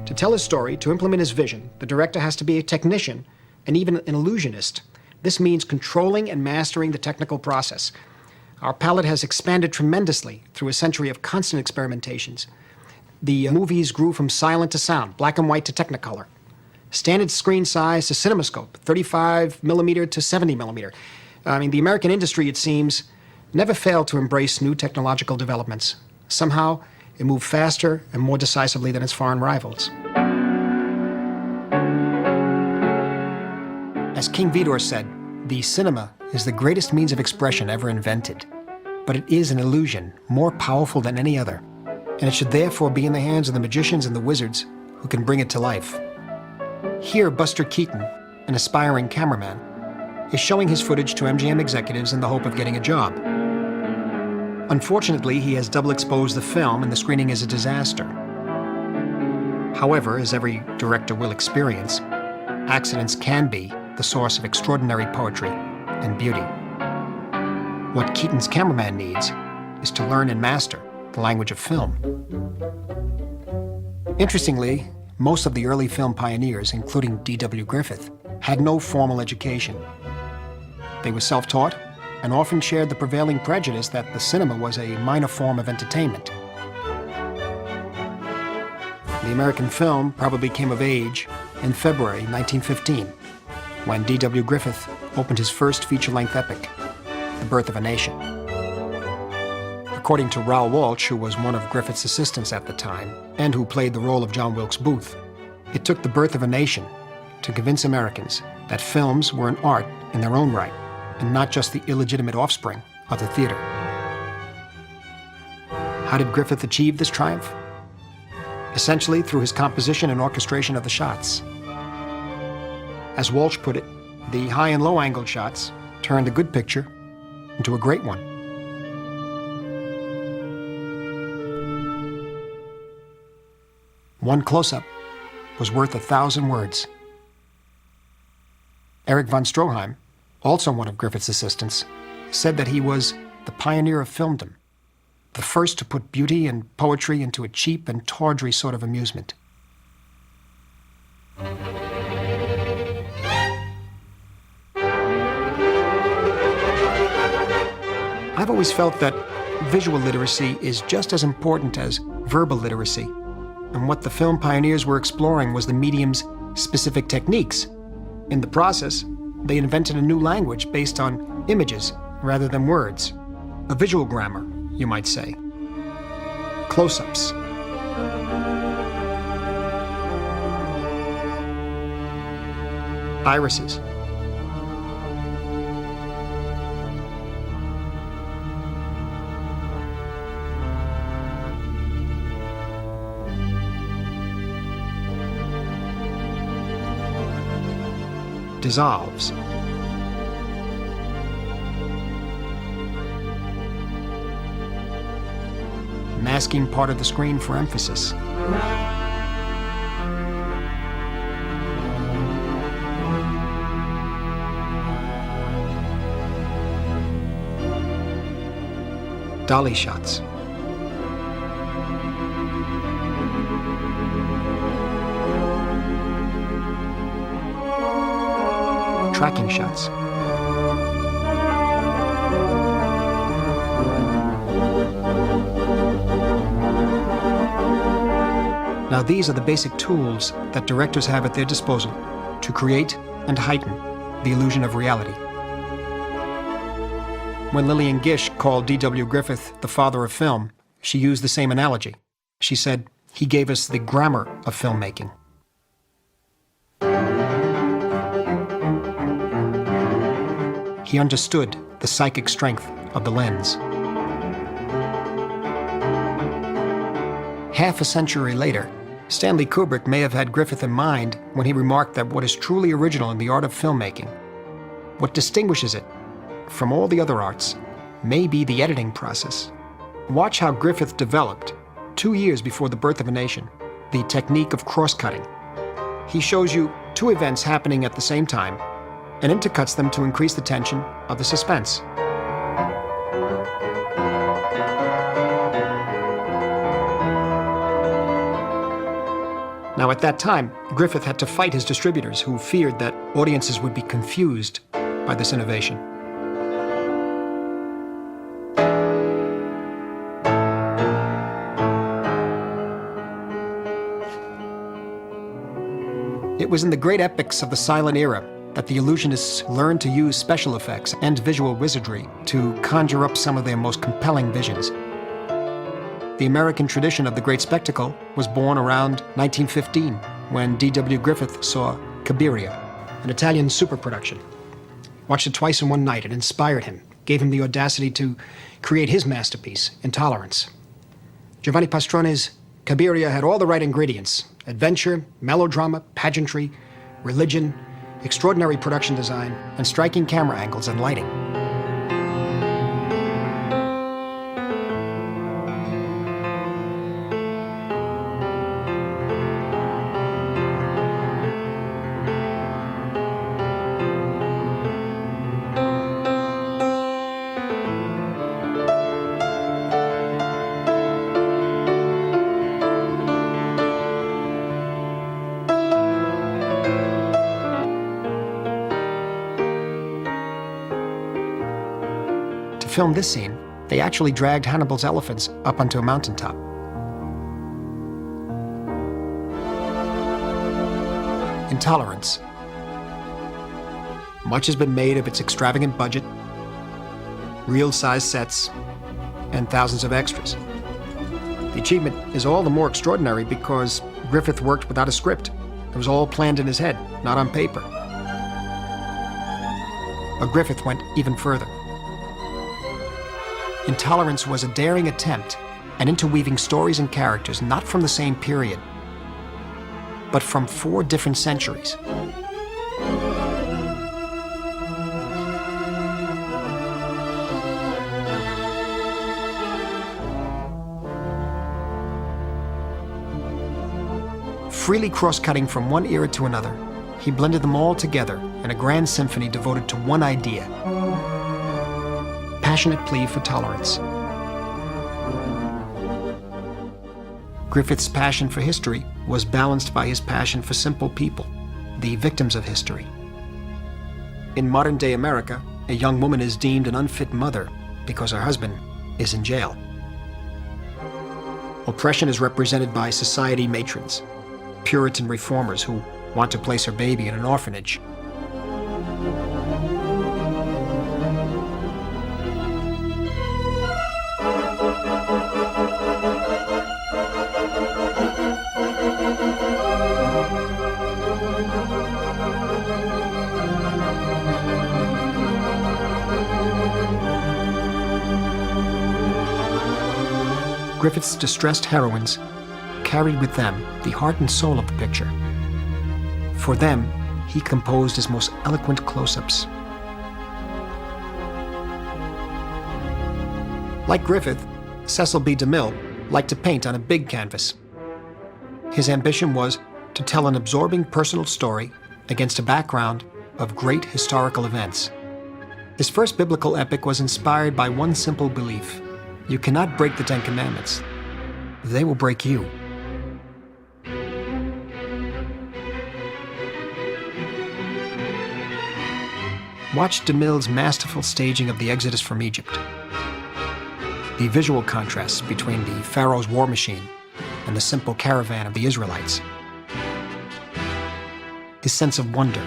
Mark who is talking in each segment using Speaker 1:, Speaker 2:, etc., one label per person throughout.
Speaker 1: To tell his story, to implement his vision, the director has to be a technician and even an illusionist. This means controlling and mastering the technical process. Our palette has expanded tremendously through a century of constant experimentations. The movies grew from silent to sound, black and white to Technicolor, standard screen size to CinemaScope, 35 millimeter to 70 millimeter. The American industry, it seems, never failed to embrace new technological developments. Somehow, it moved faster and more decisively than its foreign rivals. As King Vidor said, the cinema is the greatest means of expression ever invented. But it is an illusion more powerful than any other, and it should therefore be in the hands of the magicians and the wizards who can bring it to life. Here, Buster Keaton, an aspiring cameraman, is showing his footage to MGM executives in the hope of getting a job. Unfortunately, he has double-exposed the film and the screening is a disaster. However, as every director will experience, accidents can be the source of extraordinary poetry and beauty. What Keaton's cameraman needs is to learn and master the language of film. Interestingly, most of the early film pioneers, including D.W. Griffith, had no formal education. They were self-taught and often shared the prevailing prejudice that the cinema was a minor form of entertainment. The American film probably came of age in February 1915, when D.W. Griffith opened his first feature-length epic, The Birth of a Nation. According to Raoul Walsh, who was one of Griffith's assistants at the time, and who played the role of John Wilkes Booth, it took The Birth of a Nation to convince Americans that films were an art in their own right, and not just the illegitimate offspring of the theater. How did Griffith achieve this triumph? Essentially through his composition and orchestration of the shots. As Walsh put it, the high and low angled shots turned a good picture into a great one. One close-up was worth 1,000 words. Erich von Stroheim, also one of Griffith's assistants, said that he was the pioneer of filmdom, the first to put beauty and poetry into a cheap and tawdry sort of amusement. I've always felt that visual literacy is just as important as verbal literacy, and what the film pioneers were exploring was the medium's specific techniques. In the process, they invented a new language based on images rather than words. A visual grammar, you might say. Close-ups. Irises. Dissolves. masking part of the screen for emphasis. Dolly shots. Tracking shots. Now these are the basic tools that directors have at their disposal to create and heighten the illusion of reality. When Lillian Gish called D.W. Griffith the father of film, she used the same analogy. She said, "He gave us the grammar of filmmaking." He understood the psychic strength of the lens. Half a century later, Stanley Kubrick may have had Griffith in mind when he remarked that what is truly original in the art of filmmaking, what distinguishes it from all the other arts, may be the editing process. Watch how Griffith developed, 2 years before the birth of a nation, the technique of cross-cutting. He shows you two events happening at the same time and intercuts them to increase the tension of the suspense. Now, at that time, Griffith had to fight his distributors who feared that audiences would be confused by this innovation. It was in the great epics of the silent era that the illusionists learned to use special effects and visual wizardry to conjure up some of their most compelling visions. The American tradition of the great spectacle was born around 1915, when D.W. Griffith saw Cabiria, an Italian superproduction. Watched it twice in one night. It inspired him, gave him the audacity to create his masterpiece, Intolerance. Giovanni Pastrone's Cabiria had all the right ingredients: adventure, melodrama, pageantry, religion, extraordinary production design, and striking camera angles and lighting. To film this scene, they actually dragged Hannibal's elephants up onto a mountaintop. Intolerance. Much has been made of its extravagant budget, real-size sets, and thousands of extras. The achievement is all the more extraordinary because Griffith worked without a script. It was all planned in his head, not on paper. But Griffith went even further. Intolerance was a daring attempt at interweaving stories and characters not from the same period, but from 4 different centuries. Freely cross-cutting from one era to another, he blended them all together in a grand symphony devoted to one idea: passionate plea for tolerance. Griffith's passion for history was balanced by his passion for simple people, the victims of history. In modern-day America, a young woman is deemed an unfit mother because her husband is in jail. Oppression is represented by society matrons, Puritan reformers who want to place her baby in an orphanage. Griffith's distressed heroines carried with them the heart and soul of the picture. For them, he composed his most eloquent close-ups. Like Griffith, Cecil B. DeMille like to paint on a big canvas. His ambition was to tell an absorbing personal story against a background of great historical events. His first biblical epic was inspired by one simple belief: you cannot break the Ten Commandments. They will break you. Watch DeMille's masterful staging of the Exodus from Egypt. The visual contrasts between the Pharaoh's war machine and the simple caravan of the Israelites. His sense of wonder.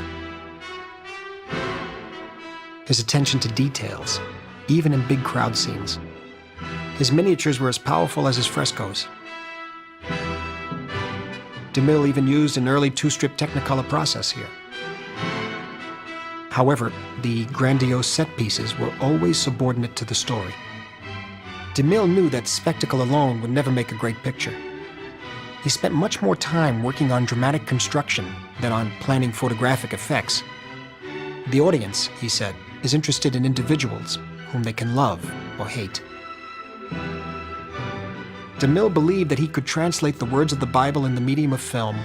Speaker 1: His attention to details, even in big crowd scenes. His miniatures were as powerful as his frescoes. DeMille even used an early two-strip Technicolor process here. However, the grandiose set pieces were always subordinate to the story. DeMille knew that spectacle alone would never make a great picture. He spent much more time working on dramatic construction than on planning photographic effects. The audience, he said, is interested in individuals whom they can love or hate. DeMille believed that he could translate the words of the Bible in the medium of film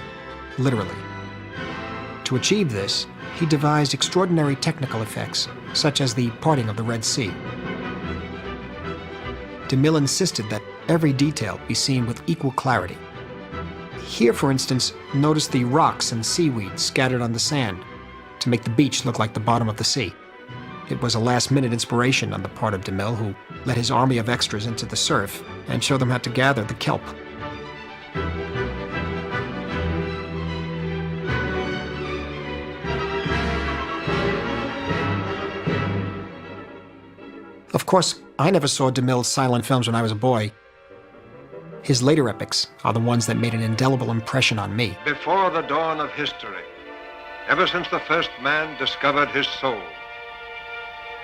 Speaker 1: literally. To achieve this, he devised extraordinary technical effects, such as the parting of the Red Sea. DeMille insisted that every detail be seen with equal clarity. Here, for instance, notice the rocks and seaweed scattered on the sand to make the beach look like the bottom of the sea. It was a last-minute inspiration on the part of DeMille, who led his army of extras into the surf and showed them how to gather the kelp. Of course, I never saw DeMille's silent films when I was a boy. His later epics are the ones that made an indelible impression on me.
Speaker 2: Before the dawn of history, ever since the first man discovered his soul,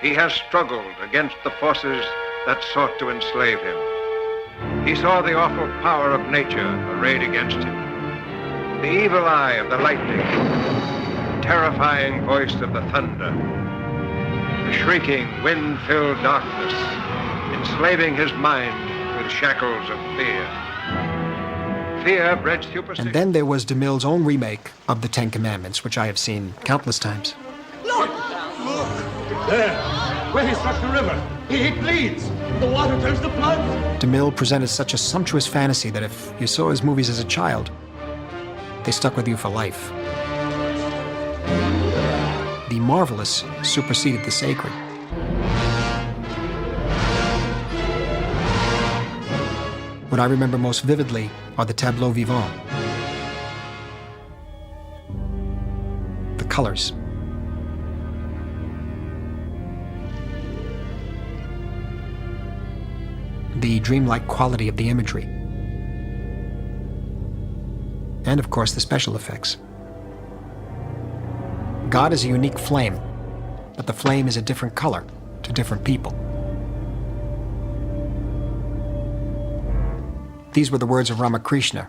Speaker 2: he has struggled against the forces that sought to enslave him. He saw the awful power of nature arrayed against him, the evil eye of the lightning, the terrifying voice of the thunder, the shrieking, wind-filled darkness, enslaving his mind with shackles of fear. Fear bred superstition.
Speaker 1: And then there was DeMille's own remake of the Ten Commandments, which I have seen countless times.
Speaker 3: Look! There, where he struck the river. It bleeds. The water turns to blood.
Speaker 1: DeMille presented such a sumptuous fantasy that if you saw his movies as a child, they stuck with you for life. The marvelous superseded the sacred. What I remember most vividly are the tableaux vivants. The colors. The dreamlike quality of the imagery. And of course, the special effects. God is a unique flame, but the flame is a different color to different people. These were the words of Ramakrishna,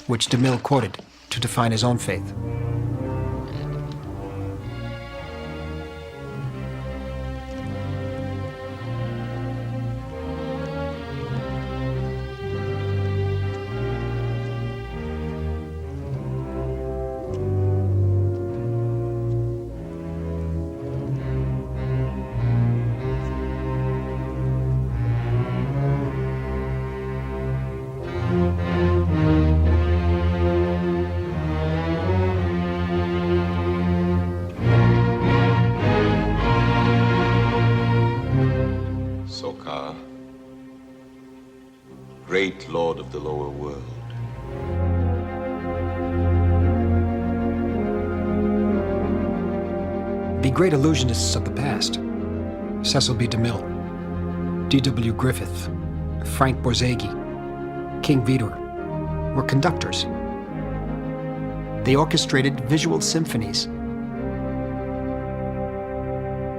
Speaker 1: which DeMille quoted to define his own faith.
Speaker 4: Great lord of the lower world.
Speaker 1: The great illusionists of the past, Cecil B. DeMille, D.W. Griffith, Frank Borzage, King Vidor, were conductors. They orchestrated visual symphonies,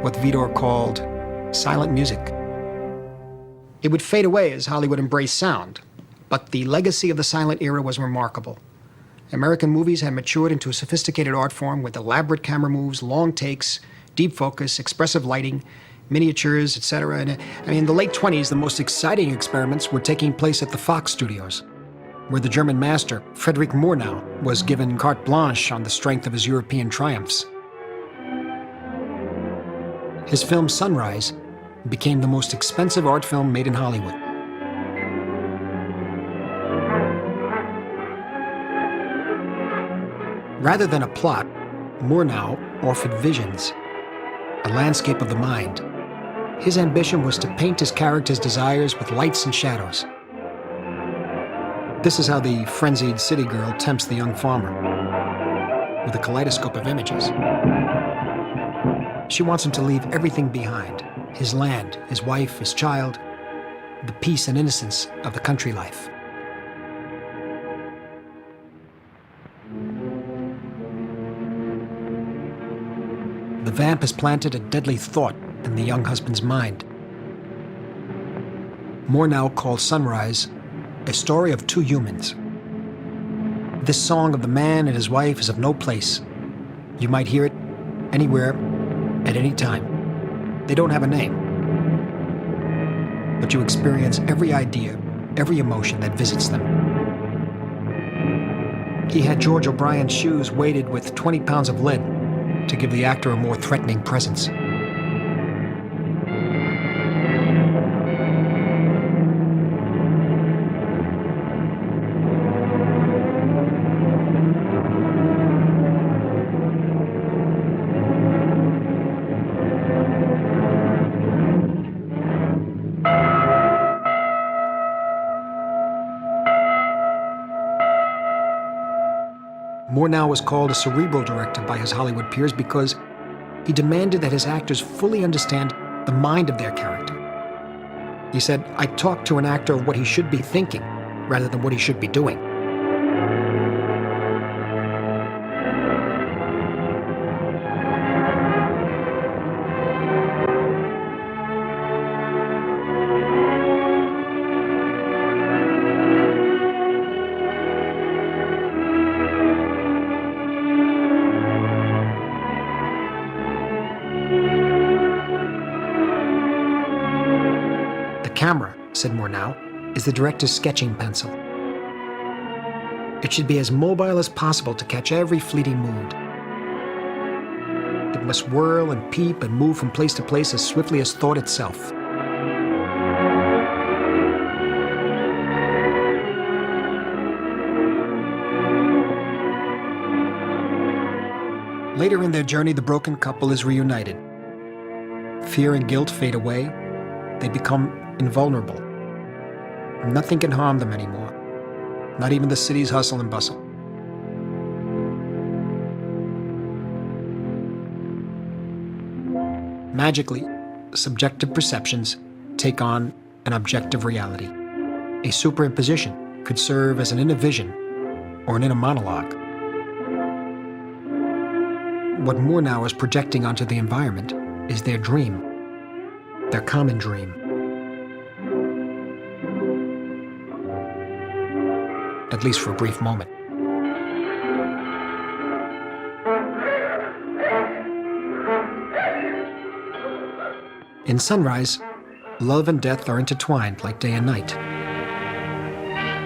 Speaker 1: what Vidor called silent music. It would fade away as Hollywood embraced sound, but the legacy of the silent era was remarkable. American movies had matured into a sophisticated art form with elaborate camera moves, long takes, deep focus, expressive lighting, miniatures, etc. And I mean, in the late 20s, the most exciting experiments were taking place at the Fox studios, where the German master, Friedrich Murnau, was given carte blanche on the strength of his European triumphs. His film Sunrise became the most expensive art film made in Hollywood. Rather than a plot, Murnau offered visions, a landscape of the mind. His ambition was to paint his characters' desires with lights and shadows. This is how the frenzied city girl tempts the young farmer, with a kaleidoscope of images. She wants him to leave everything behind: his land, his wife, his child, the peace and innocence of the country life. The vamp has planted a deadly thought in the young husband's mind. Murnau called Sunrise a story of two humans. This song of the man and his wife is of no place. You might hear it anywhere, at any time. They don't have a name. But you experience every idea, every emotion that visits them. He had George O'Brien's shoes weighted with 20 pounds of lead to give the actor a more threatening presence. Murnau was called a cerebral director by his Hollywood peers because he demanded that his actors fully understand the mind of their character. He said, "I talk to an actor what he should be thinking rather than what he should be doing." The camera, said Murnau, is the director's sketching pencil. It should be as mobile as possible to catch every fleeting mood. It must whirl and peep and move from place to place as swiftly as thought itself. Later in their journey, the broken couple is reunited. Fear and guilt fade away. They become invulnerable. Nothing can harm them anymore, not even the city's hustle and bustle. Magically, subjective perceptions take on an objective reality. A superimposition could serve as an inner vision or an inner monologue. What Murnau is projecting onto the environment is their dream, their common dream. At least for a brief moment. In Sunrise, love and death are intertwined like day and night.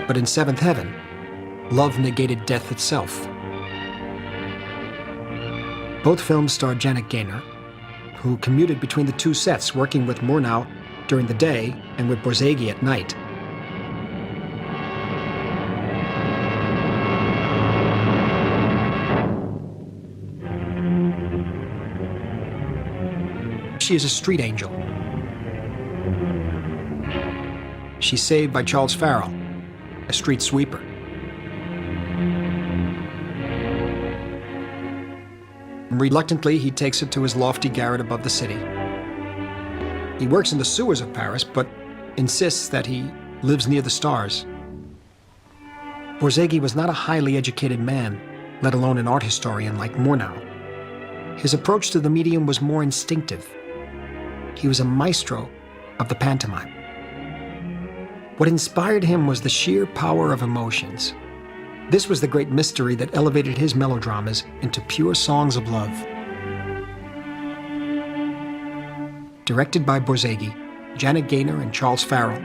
Speaker 1: But in Seventh Heaven, love negated death itself. Both films starred Janet Gaynor, who commuted between the two sets, working with Murnau during the day and with Scorsese at night. She is a street angel. She's saved by Charles Farrell, a street sweeper. Reluctantly, he takes her to his lofty garret above the city. He works in the sewers of Paris, but insists that he lives near the stars. Scorsese was not a highly educated man, let alone an art historian like Murnau. His approach to the medium was more instinctive. He was a maestro of the pantomime. What inspired him was the sheer power of emotions. This was the great mystery that elevated his melodramas into pure songs of love. Directed by Borzage, Janet Gaynor and Charles Farrell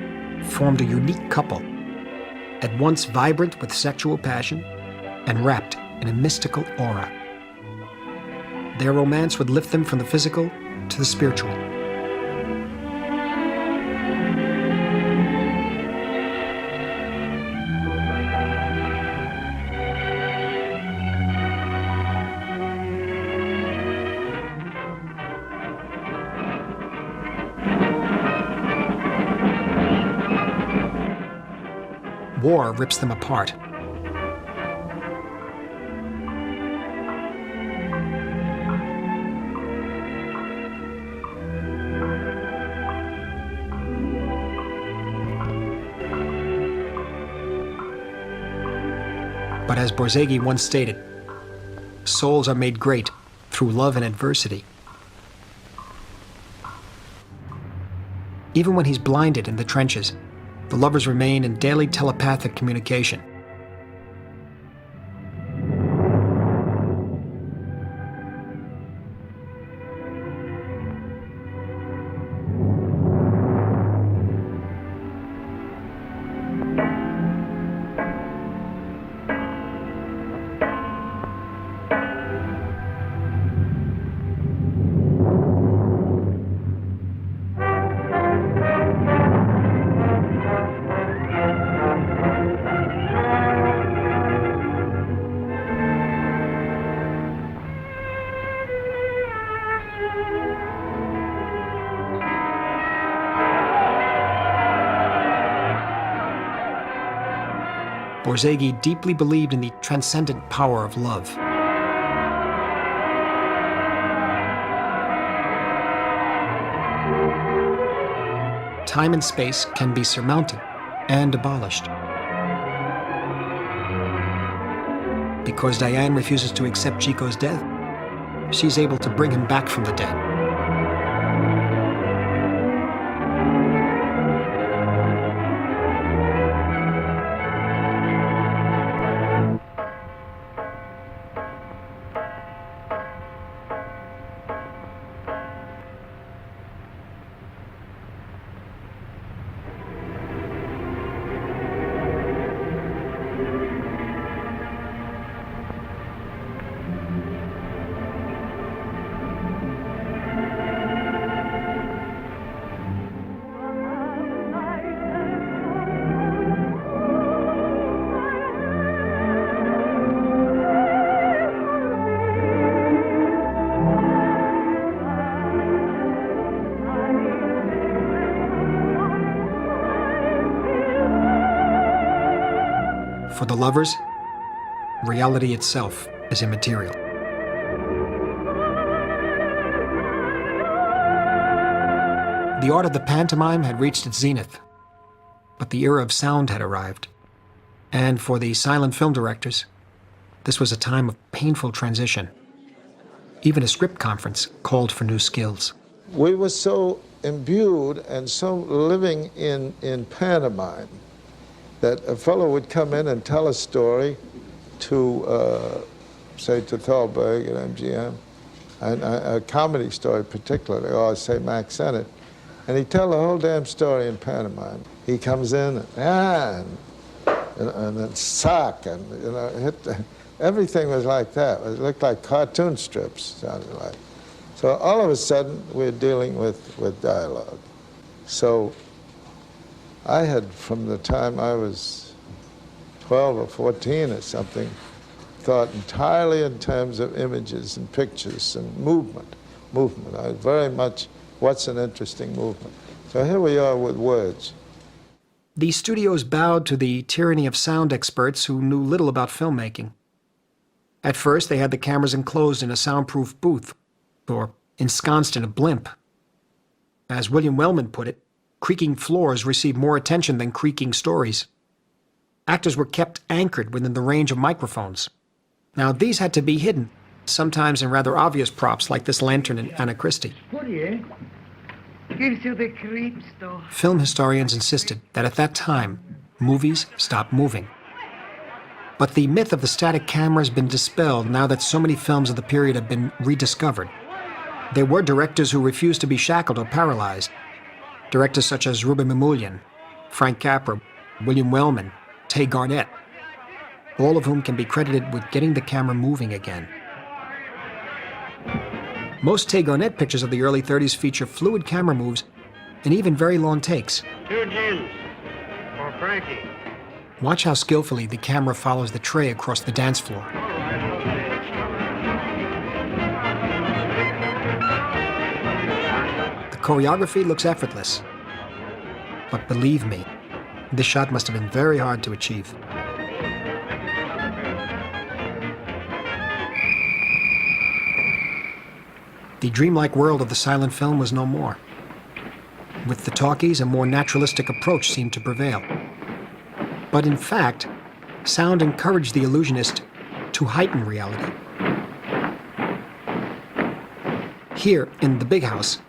Speaker 1: formed a unique couple, at once vibrant with sexual passion and wrapped in a mystical aura. Their romance would lift them from the physical to the spiritual. War rips them apart. But as Borzage once stated, souls are made great through love and adversity. Even when he's blinded in the trenches, the lovers remain in daily telepathic communication. Borzage deeply believed in the transcendent power of love. Time and space can be surmounted and abolished. Because Diane refuses to accept Chico's death, she's able to bring him back from the dead. For the lovers, reality itself is immaterial. The art of the pantomime had reached its zenith, but the era of sound had arrived. And for the silent film directors, this was a time of painful transition. Even a script conference called for new skills.
Speaker 4: We were so imbued and so living in pantomime that a fellow would come in and tell a story to, say, to Thalberg at MGM, and a comedy story particularly, or say Max Sennett, and he'd tell the whole damn story in pantomime. He comes in and then sock, and everything was like that. It looked like cartoon strips, sounded like. So all of a sudden, we're dealing with dialogue. So I had, from the time I was 12 or 14 or something, thought entirely in terms of images and pictures and movement. I was very much, what's an interesting movement? So here we are with words.
Speaker 1: The studios bowed to the tyranny of sound experts who knew little about filmmaking. At first, they had the cameras enclosed in a soundproof booth, or ensconced in a blimp. As William Wellman put it, creaking floors received more attention than creaking stories. Actors were kept anchored within the range of microphones. Now, these had to be hidden, sometimes in rather obvious props like this lantern in Anna Christie.
Speaker 5: Gives you the creeps, though.
Speaker 1: Film historians insisted that at that time, movies stopped moving. But the myth of the static camera has been dispelled now that so many films of the period have been rediscovered. There were directors who refused to be shackled or paralyzed. Directors such as Ruben Mamoulian, Frank Capra, William Wellman, Tay Garnett, all of whom can be credited with getting the camera moving again. Most Tay Garnett pictures of the early 30s feature fluid camera moves and even very long takes.
Speaker 3: 2 gins for Frankie.
Speaker 1: Watch how skillfully the camera follows the tray across the dance floor. The choreography looks effortless. But believe me, this shot must have been very hard to achieve. The dreamlike world of the silent film was no more. With the talkies, a more naturalistic approach seemed to prevail. But in fact, sound encouraged the illusionist to heighten reality. Here, in the big house,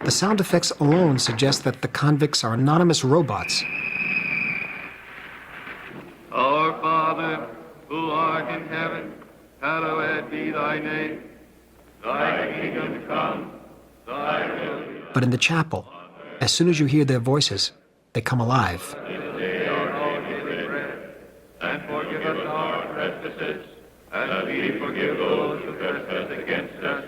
Speaker 1: the sound effects alone suggest that the convicts are anonymous robots.
Speaker 5: Our Father, who art in heaven, hallowed be thy name. Thy kingdom come, thy will be done.
Speaker 1: But in the chapel, as soon as you hear their voices, they come alive.
Speaker 5: And forgive us our trespasses, as we forgive those who trespass against us.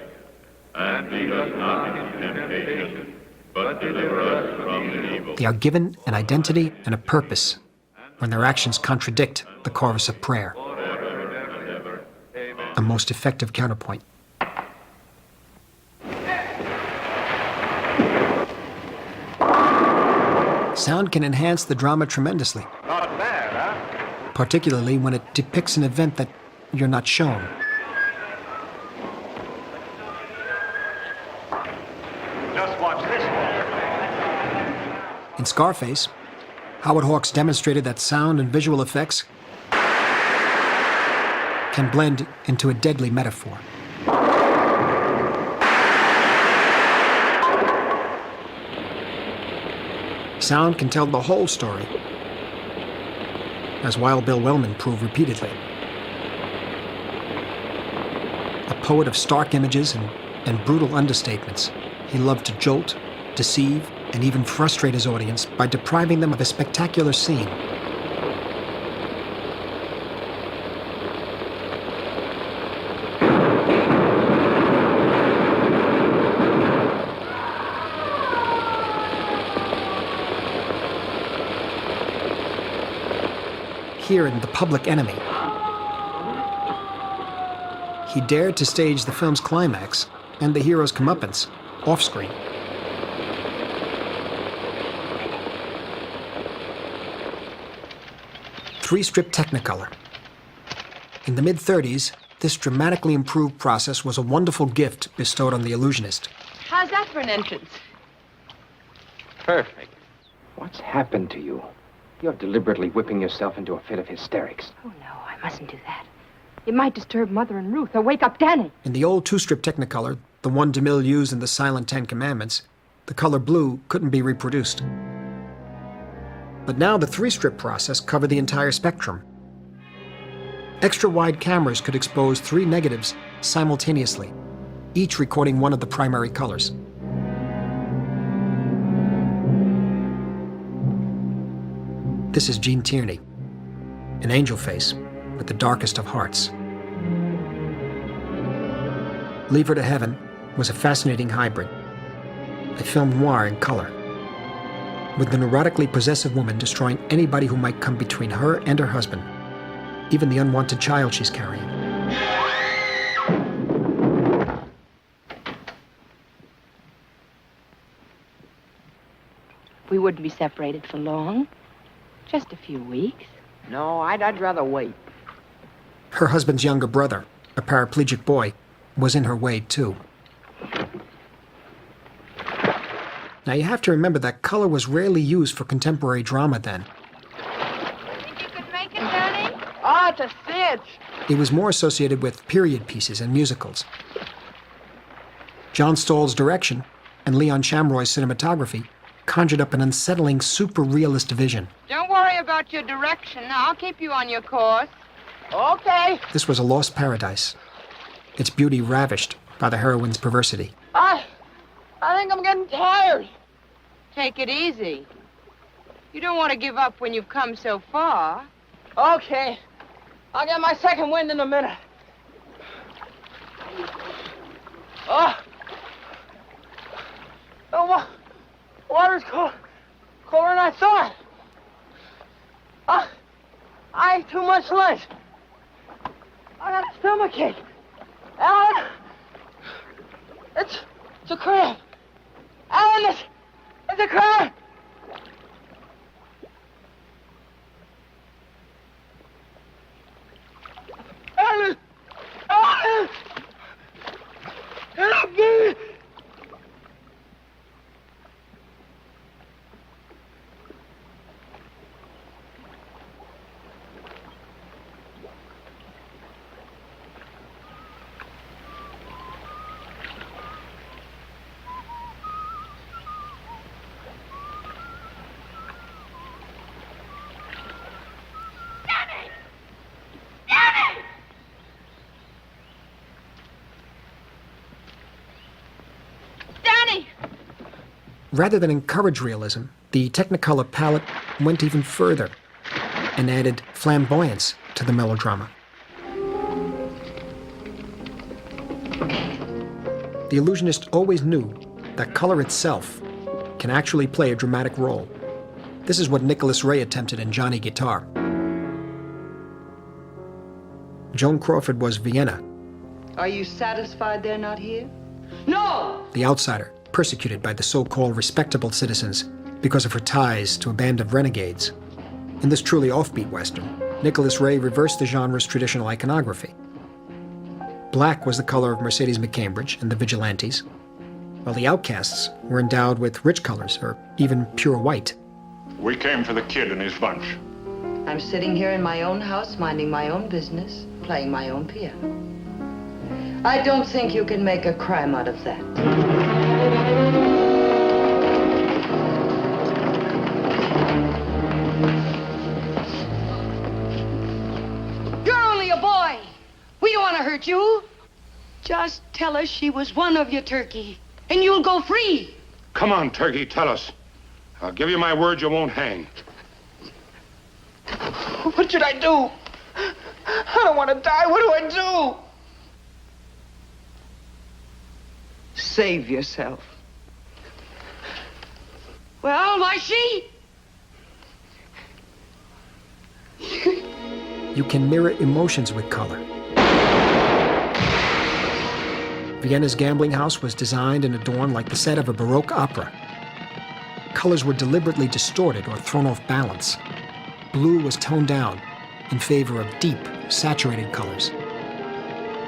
Speaker 5: And lead us not into temptation, but deliver us from evil.
Speaker 1: They are given an identity and a purpose when their actions contradict the chorus of prayer. A most effective counterpoint. Sound can enhance the drama tremendously.
Speaker 2: Not bad, huh?
Speaker 1: Particularly when it depicts an event that you're not shown.
Speaker 2: Just watch this one.
Speaker 1: In Scarface, Howard Hawks demonstrated that sound and visual effects can blend into a deadly metaphor. Sound can tell the whole story, as Wild Bill Wellman proved repeatedly. A poet of stark images and brutal understatements, he loved to jolt, deceive, and even frustrate his audience by depriving them of a spectacular scene. Here in The Public Enemy, he dared to stage the film's climax and the hero's comeuppance off-screen. Three-strip Technicolor. In the mid-30s, this dramatically improved process was a wonderful gift bestowed on the illusionist.
Speaker 6: How's that for an entrance?
Speaker 7: Perfect. What's happened to you? You're deliberately whipping yourself into a fit of hysterics.
Speaker 6: Oh, no, I mustn't do that. It might disturb Mother and Ruth or wake up Danny.
Speaker 1: In the old two-strip Technicolor, the one DeMille used in the silent Ten Commandments, the color blue couldn't be reproduced. But now the three-strip process covered the entire spectrum. Extra-wide cameras could expose 3 negatives simultaneously, each recording one of the primary colors. This is Gene Tierney, an angel face with the darkest of hearts. Leave Her to Heaven was a fascinating hybrid, a film noir in color, with the neurotically possessive woman destroying anybody who might come between her and her husband, even the unwanted child she's carrying.
Speaker 6: We wouldn't be separated for long. Just a few weeks.
Speaker 8: No, I'd rather wait.
Speaker 1: Her husband's younger brother, a paraplegic boy, was in her way too. Now you have to remember that color was rarely used for contemporary drama then.
Speaker 6: Think you could make it, Danny?
Speaker 8: Oh, it's a cinch.
Speaker 1: It was more associated with period pieces and musicals. John Stahl's direction and Leon Shamroy's cinematography conjured up an unsettling, super-realist vision.
Speaker 6: Don't worry about your direction. I'll keep you on your course.
Speaker 8: Okay.
Speaker 1: This was a lost paradise, its beauty ravished by the heroine's perversity.
Speaker 8: I think I'm getting tired.
Speaker 6: Take it easy. You don't want to give up when you've come so far.
Speaker 8: Okay. I'll get my second wind in a minute. Oh. Water's cold. Colder than I thought. I ate too much lunch. I got a stomachache. Alan! It's a cramp. Alan, it's a cramp. Alan! Alan! Help me!
Speaker 1: Rather than encourage realism, the Technicolor palette went even further and added flamboyance to the melodrama. The illusionist always knew that color itself can actually play a dramatic role. This is what Nicholas Ray attempted in Johnny Guitar. Joan Crawford was Vienna,
Speaker 9: Are you satisfied they're not here?
Speaker 8: No!
Speaker 1: the outsider, persecuted by the so-called respectable citizens because of her ties to a band of renegades. In this truly offbeat Western, Nicholas Ray reversed the genre's traditional iconography. Black was the color of Mercedes McCambridge and the Vigilantes, while the outcasts were endowed with rich colors, or even pure white.
Speaker 5: We came for the kid and his bunch.
Speaker 9: I'm sitting here in my own house, minding my own business, playing my own piano. I don't think you can make a crime out of that.
Speaker 10: You're only a boy. We don't want to hurt you. Just tell us she was one of you, Turkey, and you'll go free.
Speaker 5: Come on, Turkey, tell us. I'll give you my word you won't hang.
Speaker 8: What should I do? I don't want to die. What do I do?
Speaker 9: Save yourself.
Speaker 10: Well, why she?
Speaker 1: You can mirror emotions with color. Vienna's gambling house was designed and adorned like the set of a Baroque opera. Colors were deliberately distorted or thrown off balance. Blue was toned down in favor of deep, saturated colors.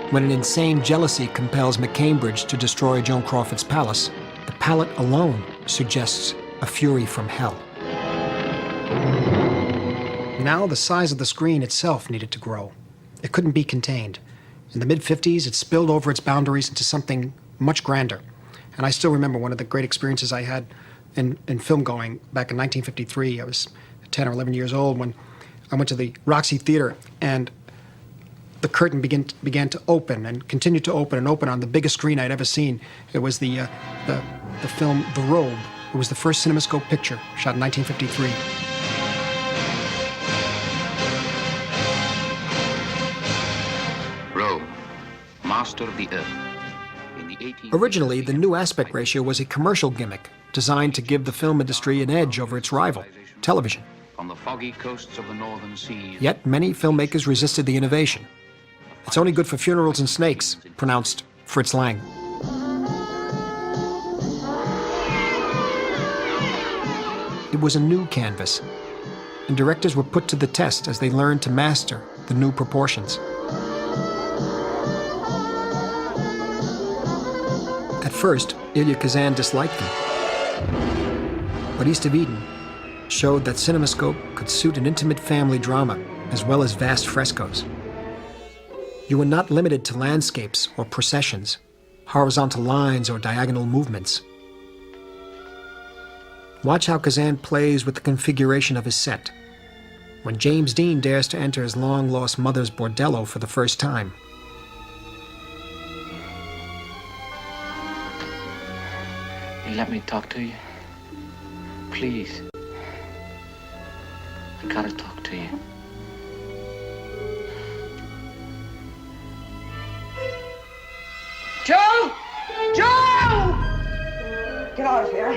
Speaker 1: When an insane jealousy compels McCambridge to destroy Joan Crawford's palace, the palette alone suggests a fury from hell. Now the size of the screen itself needed to grow. It couldn't be contained. In the mid-50s, it spilled over its boundaries into something much grander. And I still remember one of the great experiences I had in film going back in 1953. I was 10 or 11 years old when I went to the Roxy Theater, and the curtain began to open and continued to open and open on the biggest screen I'd ever seen. It was the film The Robe. It was the first CinemaScope picture, shot in 1953.
Speaker 11: Robe, master of the earth. In the 18th
Speaker 1: Originally, the new aspect ratio was a commercial gimmick designed to give the film industry an edge over its rival, television.
Speaker 11: on the foggy coasts of the northern seas.
Speaker 1: Yet many filmmakers resisted the innovation. It's only good for funerals and snakes, pronounced Fritz Lang. It was a new canvas, and directors were put to the test as they learned to master the new proportions. At first, Elia Kazan disliked them. But East of Eden showed that CinemaScope could suit an intimate family drama as well as vast frescoes. You were not limited to landscapes or processions, horizontal lines or diagonal movements. Watch how Kazan plays with the configuration of his set. When James Dean dares to enter his long-lost mother's bordello for the first time.
Speaker 12: let me talk to you? Please. I gotta talk to you.
Speaker 8: Joe! Joe! Get out of here.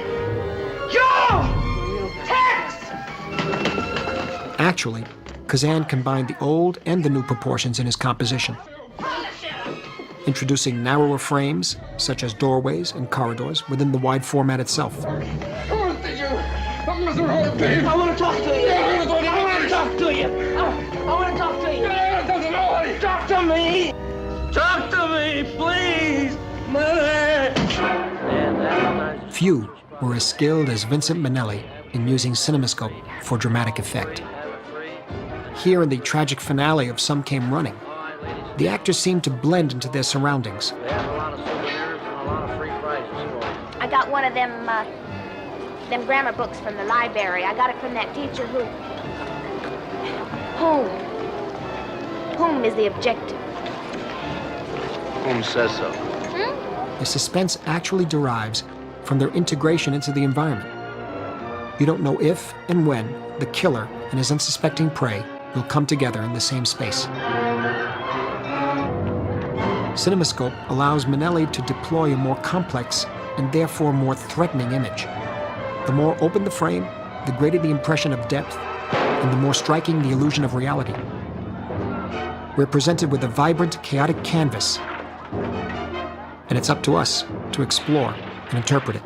Speaker 8: Joe! Tex!
Speaker 1: Actually, Kazan combined the old and the new proportions in his composition, introducing narrower frames, such as doorways and corridors, within the wide format itself.
Speaker 8: I want to talk to you. I want to talk to you. I want to talk to you. Talk to me. Talk to me, please. Mother.
Speaker 1: Few were as skilled as Vincent Minnelli in using cinemascope for dramatic effect. Here in the tragic finale of Some Came Running, the actors seemed to blend into their surroundings.
Speaker 13: I got one of them grammar books from the library. I got it from that teacher who... Whom is the objective?
Speaker 14: Whom says so?
Speaker 1: The suspense actually derives from their integration into the environment. You don't know if and when the killer and his unsuspecting prey will come together in the same space. CinemaScope allows Minnelli to deploy a more complex and therefore more threatening image. The more open the frame, the greater the impression of depth, and the more striking the illusion of reality. We're presented with a vibrant, chaotic canvas, and it's up to us to explore and interpret it.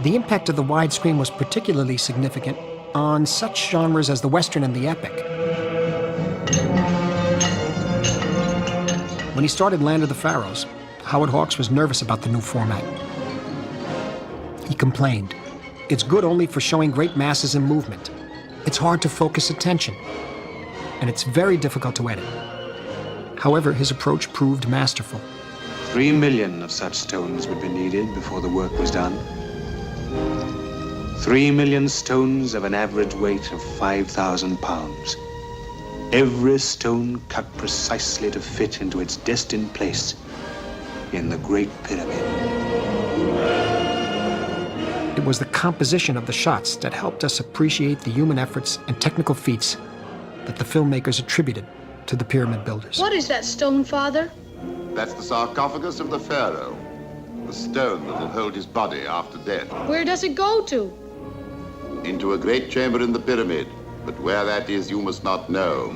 Speaker 1: The impact of the widescreen was particularly significant on such genres as the Western and the epic. When he started Land of the Pharaohs, Howard Hawks was nervous about the new format. He complained, "It's good only for showing great masses in movement. It's hard to focus attention, and it's very difficult to edit." However, his approach proved masterful.
Speaker 15: 3 million of such stones would be needed before the work was done. 3 million stones of an average weight of 5,000 pounds. Every stone cut precisely to fit into its destined place in the Great Pyramid.
Speaker 1: It was the composition of the shots that helped us appreciate the human efforts and technical feats that the filmmakers attributed to the pyramid builders.
Speaker 16: What is that stone, Father?
Speaker 17: That's the sarcophagus of the pharaoh. The stone that will hold his body after death.
Speaker 16: Where does it go to?
Speaker 17: Into a great chamber in the pyramid. But where that is, you must not know.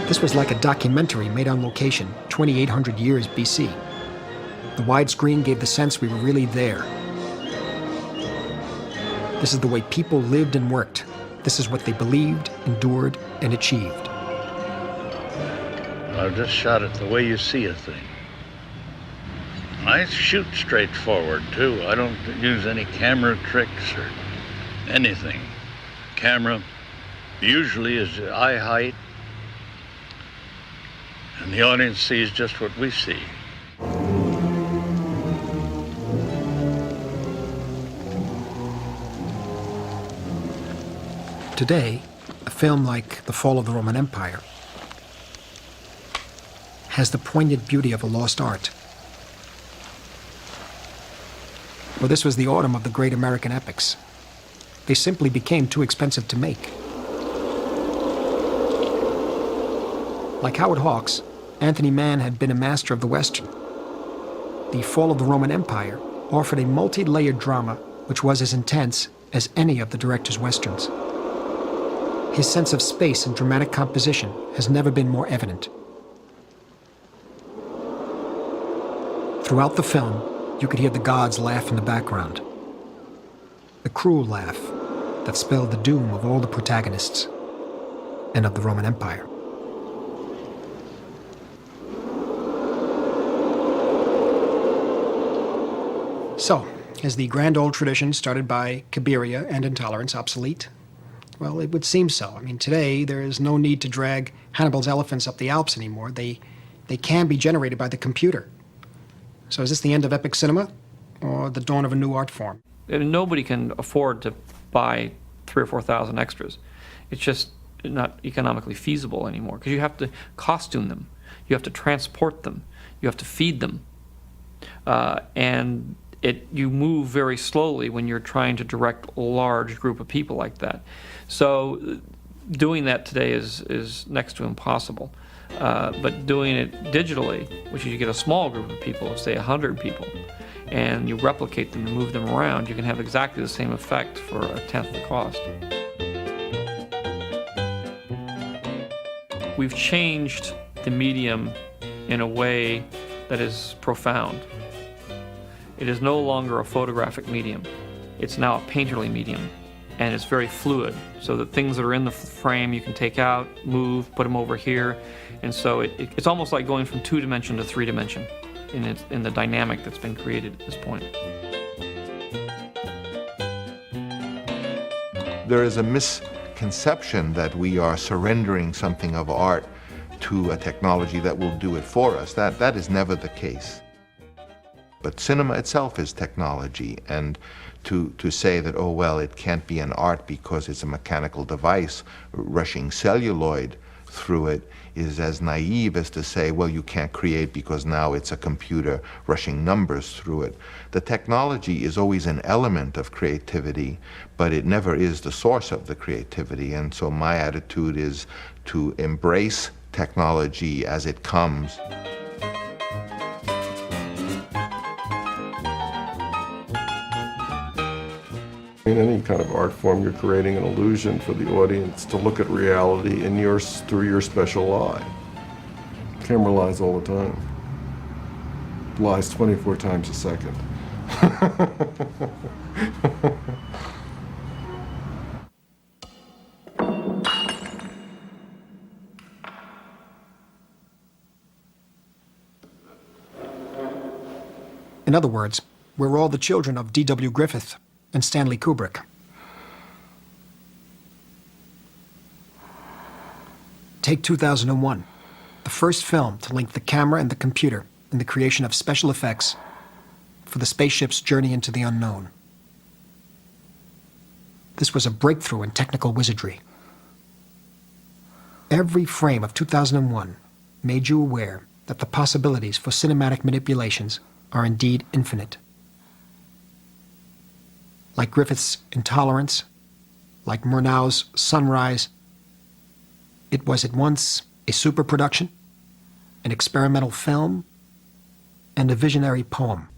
Speaker 1: This was like a documentary made on location, 2,800 years BC. The widescreen gave the sense we were really there. This is the way people lived and worked. This is what they believed, endured, and achieved.
Speaker 18: I've just shot it the way you see a thing. I shoot straight forward, too. I don't use any camera tricks or anything. Camera usually is eye height, and the audience sees just what we see.
Speaker 1: Today, a film like The Fall of the Roman Empire has the poignant beauty of a lost art. Well, this was the autumn of the great American epics. They simply became too expensive to make. Like Howard Hawks, Anthony Mann had been a master of the Western. The Fall of the Roman Empire offered a multi-layered drama which was as intense as any of the director's Westerns. His sense of space and dramatic composition has never been more evident. Throughout the film, you could hear the gods laugh in the background. The cruel laugh that spelled the doom of all the protagonists and of the Roman Empire. So, is the grand old tradition started by Cabiria and intolerance obsolete? Well, it would seem so. I mean, today there is no need to drag Hannibal's elephants up the Alps anymore. They they can be generated by the computer. So is this the end of epic cinema or the dawn of a new art form?
Speaker 14: And nobody can afford to buy 3,000 or 4,000 extras. It's just not economically feasible anymore because you have to costume them, you have to transport them, you have to feed them, and you move very slowly when you're trying to direct a large group of people like that. So doing that today is next to impossible. But doing it digitally, which is you get a small group of people, say 100 people, and you replicate them and move them around, you can have exactly the same effect for a tenth the cost. We've changed the medium in a way that is profound. It is no longer a photographic medium. It's now a painterly medium, and it's very fluid, so that things that are in the frame you can take out, move, put them over here, and so it's almost like going from 2-dimension to 3-dimension in the dynamic that's been created at this point.
Speaker 19: There is a misconception that we are surrendering something of art to a technology that will do it for us. That is never the case. But cinema itself is technology, and to say that, oh, well, it can't be an art because it's a mechanical device rushing celluloid through it is as naive as to say, well, you can't create because now it's a computer rushing numbers through it. The technology is always an element of creativity, but it never is the source of the creativity. And so my attitude is to embrace technology as it comes.
Speaker 20: In any kind of art form, you're creating an illusion for the audience to look at reality through your special eye. Camera lies all the time. Lies 24 times a second.
Speaker 1: In other words, we're all the children of D.W. Griffith and Stanley Kubrick. Take 2001, the first film to link the camera and the computer in the creation of special effects for the spaceship's journey into the unknown. This was a breakthrough in technical wizardry. Every frame of 2001 made you aware that the possibilities for cinematic manipulations are indeed infinite. Like Griffith's Intolerance, like Murnau's Sunrise, it was at once a super production, an experimental film, and a visionary poem.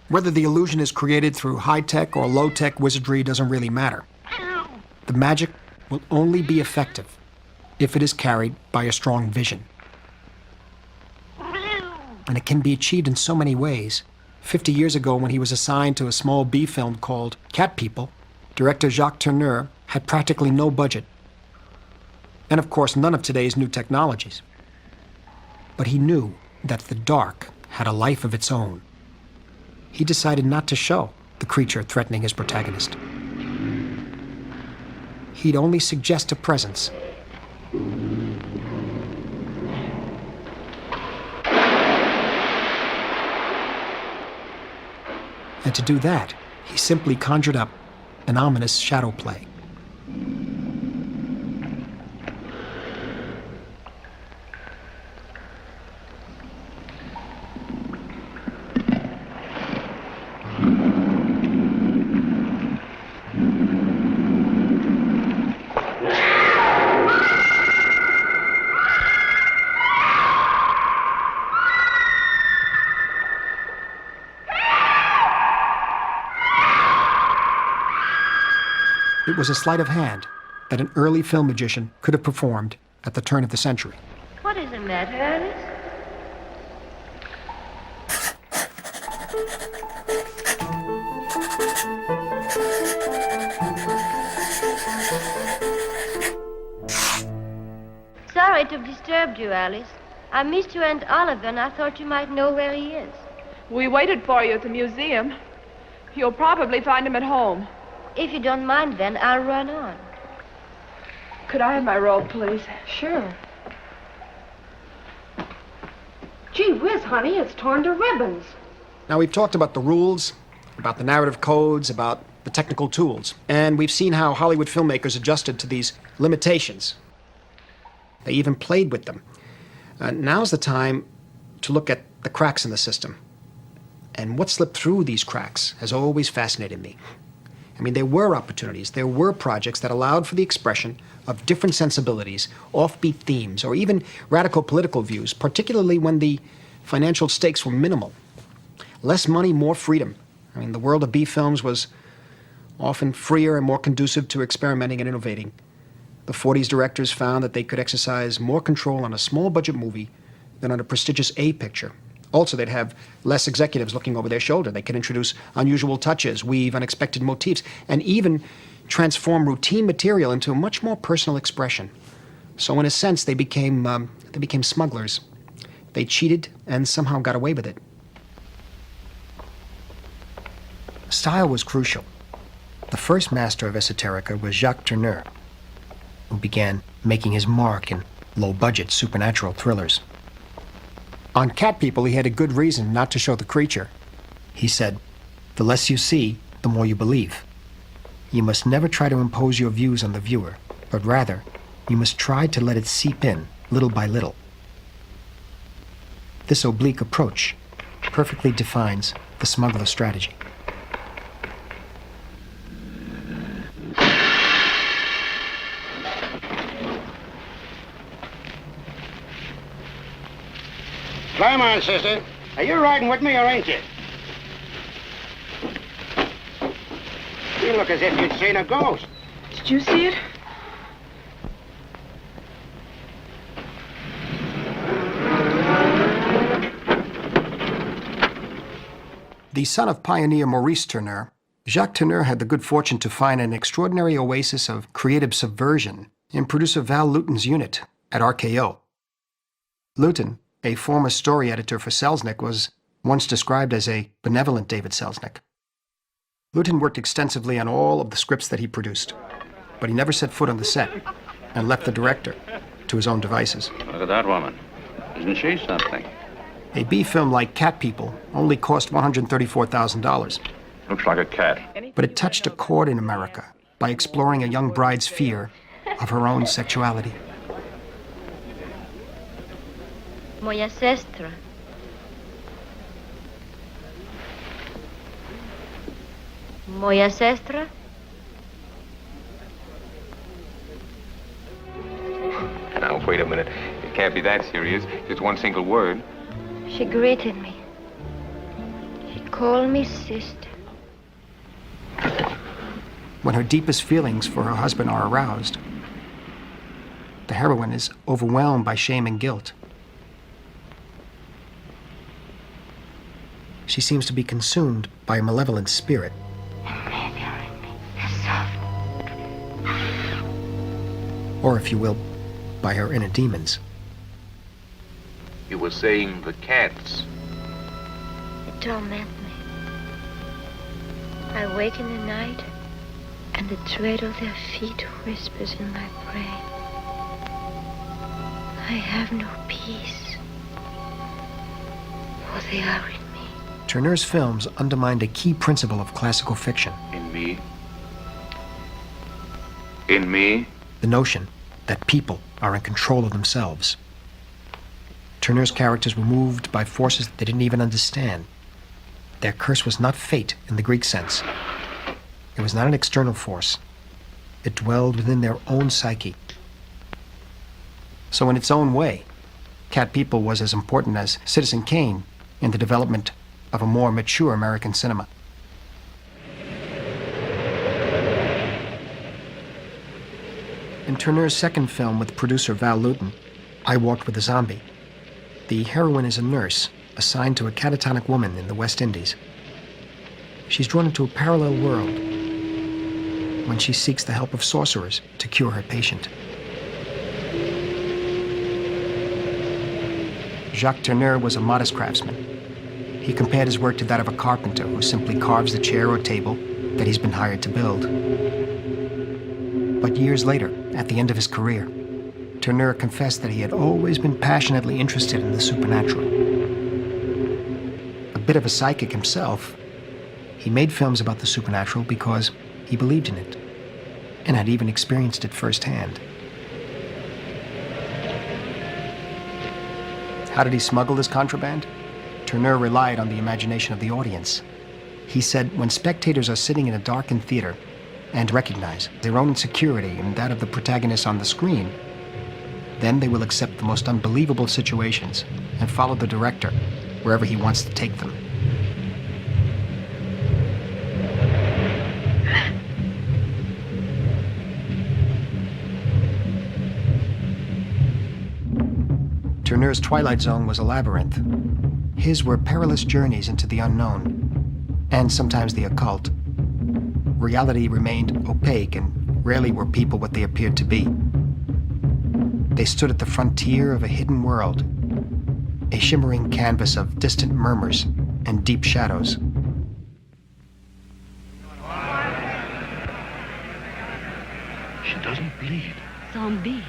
Speaker 1: Whether the illusion is created through high-tech or low-tech wizardry doesn't really matter. The magic will only be effective if it is carried by a strong vision. And it can be achieved in so many ways. 50 years ago, when he was assigned to a small B film called Cat People, director Jacques Tourneur had practically no budget. And of course, none of today's new technologies. But he knew that the dark had a life of its own. He decided not to show the creature threatening his protagonist. He'd only suggest a presence. And to do that, he simply conjured up an ominous shadow play. It was a sleight of hand that an early film magician could have performed at the turn of the century.
Speaker 13: What is the matter, Alice? Sorry to have disturbed you, Alice. I missed your Aunt Oliver, and I thought you might know where he is.
Speaker 6: We waited for you at the museum. You'll probably find him at home.
Speaker 13: If you don't mind, then I'll run on.
Speaker 6: Could I have my robe, please?
Speaker 10: Sure. Gee whiz, honey, it's torn to ribbons.
Speaker 1: Now, we've talked about the rules, about the narrative codes, about the technical tools, and we've seen how Hollywood filmmakers adjusted to these limitations. They even played with them. Now's the time to look at the cracks in the system. And what slipped through these cracks has always fascinated me. I mean, there were opportunities, there were projects that allowed for the expression of different sensibilities, offbeat themes, or even radical political views, particularly when the financial stakes were minimal. Less money, more freedom. I mean, the world of B films was often freer and more conducive to experimenting and innovating. The 40s directors found that they could exercise more control on a small budget movie than on a prestigious A picture. Also, they'd have less executives looking over their shoulder. They could introduce unusual touches, weave unexpected motifs, and even transform routine material into a much more personal expression. So in a sense, they became smugglers. They cheated and somehow got away with it. Style was crucial. The first master of esoterica was Jacques Tourneur, who began making his mark in low-budget supernatural thrillers. On Cat People, he had a good reason not to show the creature. He said, "The less you see, the more you believe. You must never try to impose your views on the viewer, but rather, you must try to let it seep in, little by little." This oblique approach perfectly defines the smuggler strategy.
Speaker 21: Climb on, sister. Are you riding with me or ain't you? You look as if you'd seen a ghost.
Speaker 6: Did you see it?
Speaker 1: The son of pioneer Maurice Tourneur, Jacques Tourneur had the good fortune to find an extraordinary oasis of creative subversion in producer Val Lewton's unit at RKO. Lewton, a former story editor for Selznick, was once described as a benevolent David Selznick. Lewton worked extensively on all of the scripts that he produced, but he never set foot on the set and left the director to his own devices.
Speaker 11: Look at that woman. Isn't she something?
Speaker 1: A B film like Cat People only cost $134,000.
Speaker 11: Looks like a cat.
Speaker 1: But it touched a chord in America by exploring a young bride's fear of her own sexuality.
Speaker 13: Moja sestra. Moja sestra?
Speaker 7: Now, wait a minute. It can't be that serious. Just one single word.
Speaker 13: She greeted me. She called me sister.
Speaker 1: When her deepest feelings for her husband are aroused, the heroine is overwhelmed by shame and guilt. She seems to be consumed by a malevolent spirit. Or, if you will, by her inner demons.
Speaker 11: You were saying the cats.
Speaker 13: It torment me. I wake in the night, and the tread of their feet whispers in my brain. I have no peace, for they are in me.
Speaker 1: Tourneur's films undermined a key principle of classical fiction.
Speaker 11: In me? In me?
Speaker 1: The notion that people are in control of themselves. Tourneur's characters were moved by forces they didn't even understand. Their curse was not fate in the Greek sense. It was not an external force. It dwelled within their own psyche. So in its own way, Cat People was as important as Citizen Kane in the development of a more mature American cinema. In Tourneur's second film with producer Val Lewton, I Walked with a Zombie, the heroine is a nurse assigned to a catatonic woman in the West Indies. She's drawn into a parallel world when she seeks the help of sorcerers to cure her patient. Jacques Tourneur was a modest craftsman. He compared his work to that of a carpenter who simply carves the chair or table that he's been hired to build. But years later, at the end of his career, Tourneur confessed that he had always been passionately interested in the supernatural. A bit of a psychic himself, he made films about the supernatural because he believed in it and had even experienced it firsthand. How did he smuggle this contraband? Tourneur relied on the imagination of the audience. He said, when spectators are sitting in a darkened theater and recognize their own insecurity and that of the protagonist on the screen, then they will accept the most unbelievable situations and follow the director wherever he wants to take them. Tourneur's Twilight Zone was a labyrinth. His were perilous journeys into the unknown, and sometimes the occult. Reality remained opaque, and rarely were people what they appeared to be. They stood at the frontier of a hidden world, a shimmering canvas of distant murmurs and deep shadows.
Speaker 5: She doesn't bleed.
Speaker 16: Zombie.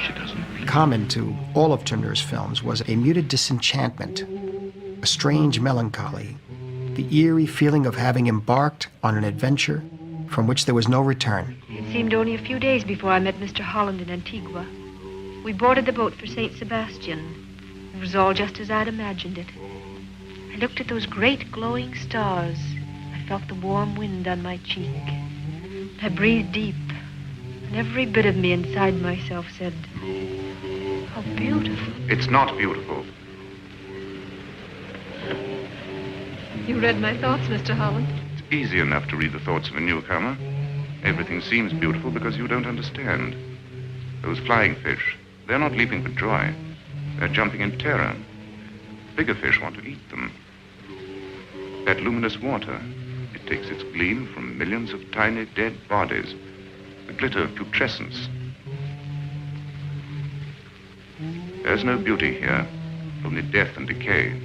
Speaker 5: She doesn't bleed.
Speaker 1: Common to all of Tourneur's films was a muted disenchantment, a strange melancholy, the eerie feeling of having embarked on an adventure from which there was no return.
Speaker 4: It seemed only a few days before I met Mr. Holland in Antigua. We boarded the boat for St. Sebastian. It was all just as I'd imagined it. I looked at those great glowing stars. I felt the warm wind on my cheek. I breathed deep, and every bit of me inside myself said, how beautiful.
Speaker 11: It's not beautiful.
Speaker 4: You read my thoughts, Mr. Holland.
Speaker 11: It's easy enough to read the thoughts of a newcomer. Everything seems beautiful because you don't understand. Those flying fish, they're not leaping for joy. They're jumping in terror. Bigger fish want to eat them. That luminous water, it takes its gleam from millions of tiny dead bodies. The glitter of putrescence. There's no beauty here, only death and decay.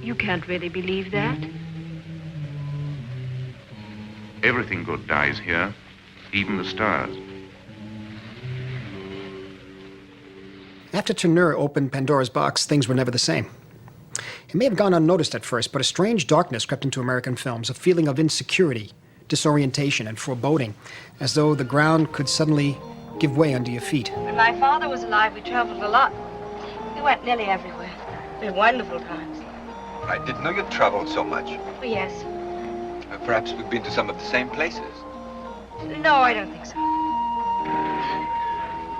Speaker 4: You can't really believe that.
Speaker 11: Everything good dies here, even the stars.
Speaker 1: After Tourneur opened Pandora's box, things were never the same. It may have gone unnoticed at first, but a strange darkness crept into American films, a feeling of insecurity, disorientation, and foreboding, as though the ground could suddenly give way under your feet.
Speaker 10: When my father was alive, we traveled a lot. We went nearly everywhere. We had wonderful times.
Speaker 22: I didn't know you'd traveled so much.
Speaker 10: Oh, yes.
Speaker 22: Perhaps we've been to some of the same places.
Speaker 10: No, I don't think so.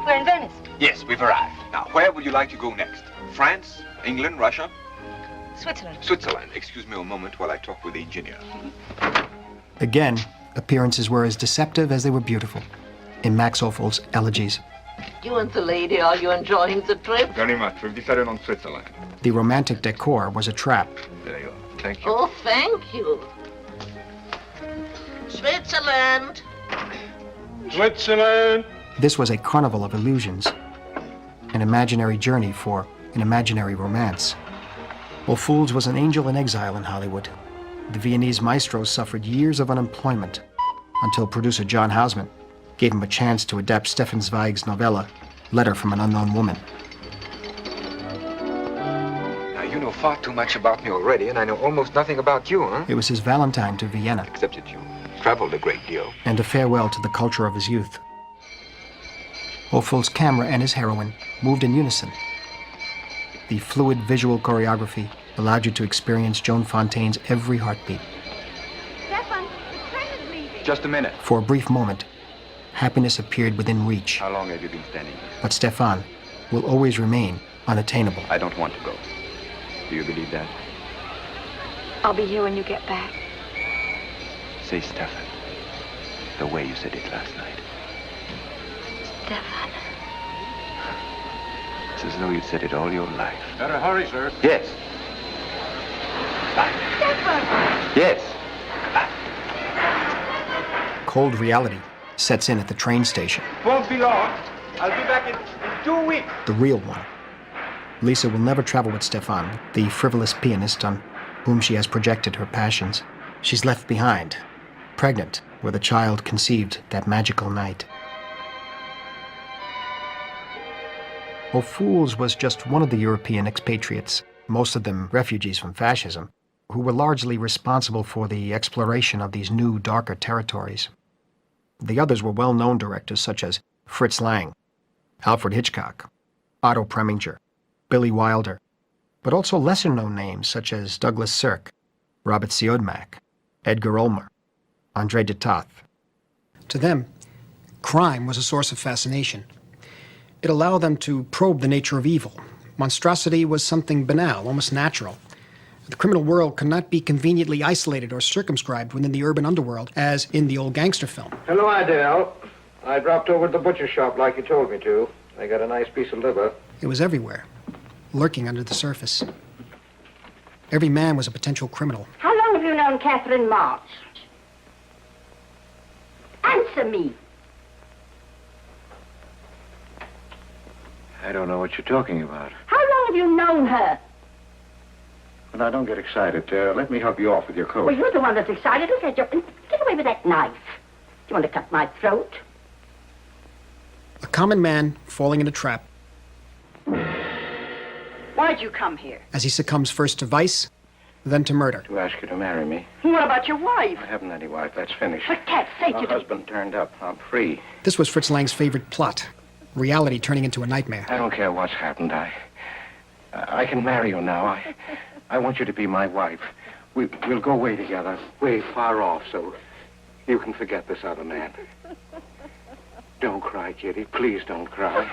Speaker 10: We're in Venice.
Speaker 22: Yes, we've arrived. Now, where would you like to go next? France, England, Russia?
Speaker 10: Switzerland.
Speaker 22: Switzerland. Excuse me a moment while I talk with the engineer.
Speaker 1: Again, appearances were as deceptive as they were beautiful. In Max Ophuls' Elegies,
Speaker 23: You and the lady, are you enjoying the trip?
Speaker 22: Very much. We've decided on Switzerland.
Speaker 1: the romantic decor was a trap.
Speaker 22: There you are.
Speaker 7: thank you.
Speaker 23: Oh, thank you. Switzerland.
Speaker 21: Switzerland.
Speaker 1: This was a carnival of illusions, an imaginary journey for an imaginary romance. Well, Fools was an angel in exile in Hollywood. The Viennese maestro suffered years of unemployment until producer John Houseman gave him a chance to adapt Stefan Zweig's novella, Letter from an Unknown Woman.
Speaker 7: Now, you know far too much about me already, and I know almost nothing about you, huh?
Speaker 1: It was his Valentine to Vienna,
Speaker 7: Except that you traveled a great deal.
Speaker 1: and a farewell to the culture of his youth. Ophuls' camera and his heroine moved in unison. The fluid visual choreography allowed you to experience Joan Fontaine's every heartbeat.
Speaker 13: Stefan, the train is leaving.
Speaker 7: Just a minute.
Speaker 1: For a brief moment, happiness appeared within reach,
Speaker 7: How long have you been standing here?
Speaker 1: but Stefan will always remain unattainable.
Speaker 7: I don't want to go. Do you believe that?
Speaker 4: I'll be here when you get back.
Speaker 7: Say, Stefan, the way you said it last night.
Speaker 4: Stefan.
Speaker 7: It's as though you'd said it all your life.
Speaker 21: Better hurry, sir.
Speaker 7: Yes.
Speaker 4: Stefan!
Speaker 7: Yes.
Speaker 1: Cold reality sets in at the train station,
Speaker 21: Won't be long. I'll be back in 2 weeks.
Speaker 1: the real one. Lisa will never travel with Stefan, the frivolous pianist on whom she has projected her passions. She's left behind, pregnant with a child conceived that magical night. Well, Fools was just one of the European expatriates, most of them refugees from fascism, who were largely responsible for the exploration of these new, darker territories. The others were well-known directors such as Fritz Lang, Alfred Hitchcock, Otto Preminger, Billy Wilder, but also lesser-known names such as Douglas Sirk, Robert Siodmak, Edgar Ulmer, André de Toth. To them, crime was a source of fascination. It allowed them to probe the nature of evil. Monstrosity was something banal, almost natural. The criminal world could not be conveniently isolated or circumscribed within the urban underworld, as in the old gangster film.
Speaker 21: Hello, Adele. I dropped over to the butcher shop like you told me to. I got a nice piece of liver.
Speaker 1: It was everywhere, lurking under the surface. Every man was a potential criminal.
Speaker 13: How long have you known Catherine March? Answer me.
Speaker 15: I don't know what you're talking about.
Speaker 13: How long have you known her?
Speaker 15: But now, don't get excited. Let me help you off with your coat.
Speaker 13: Well, you're the one that's excited. Look at you. Get away with that knife. Do you want to cut my throat?
Speaker 1: A common man falling in a trap
Speaker 10: Why'd you come here?
Speaker 1: as he succumbs first to vice, then to murder.
Speaker 15: To ask you to marry me.
Speaker 10: What about your wife?
Speaker 15: I haven't any wife. That's finished.
Speaker 10: For cat's sake,
Speaker 15: My
Speaker 10: you don't...
Speaker 15: husband turned up. I'm free.
Speaker 1: This was Fritz Lang's favorite plot, reality turning into a nightmare.
Speaker 15: I don't care what's happened. I can marry you now. I want you to be my wife. We'll go away together, way far off, so you can forget this other man. Don't cry, Kitty. Please don't cry.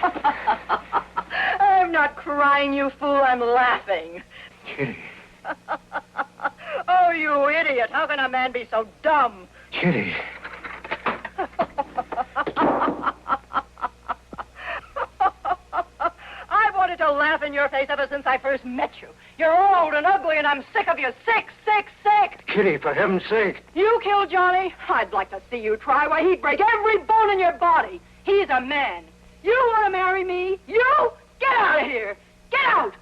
Speaker 10: I'm not crying, you fool. I'm laughing.
Speaker 15: Kitty.
Speaker 10: Oh, you idiot. How can a man be so dumb?
Speaker 15: Kitty.
Speaker 10: I've wanted to laugh in your face ever since I first met you. You're old and ugly, and I'm sick of you. Sick, sick, sick.
Speaker 15: Kitty, for heaven's sake.
Speaker 10: You killed Johnny? I'd like to see you try. Why, he'd break every bone in your body. He's a man. You want to marry me? You? Get out of here. Get out.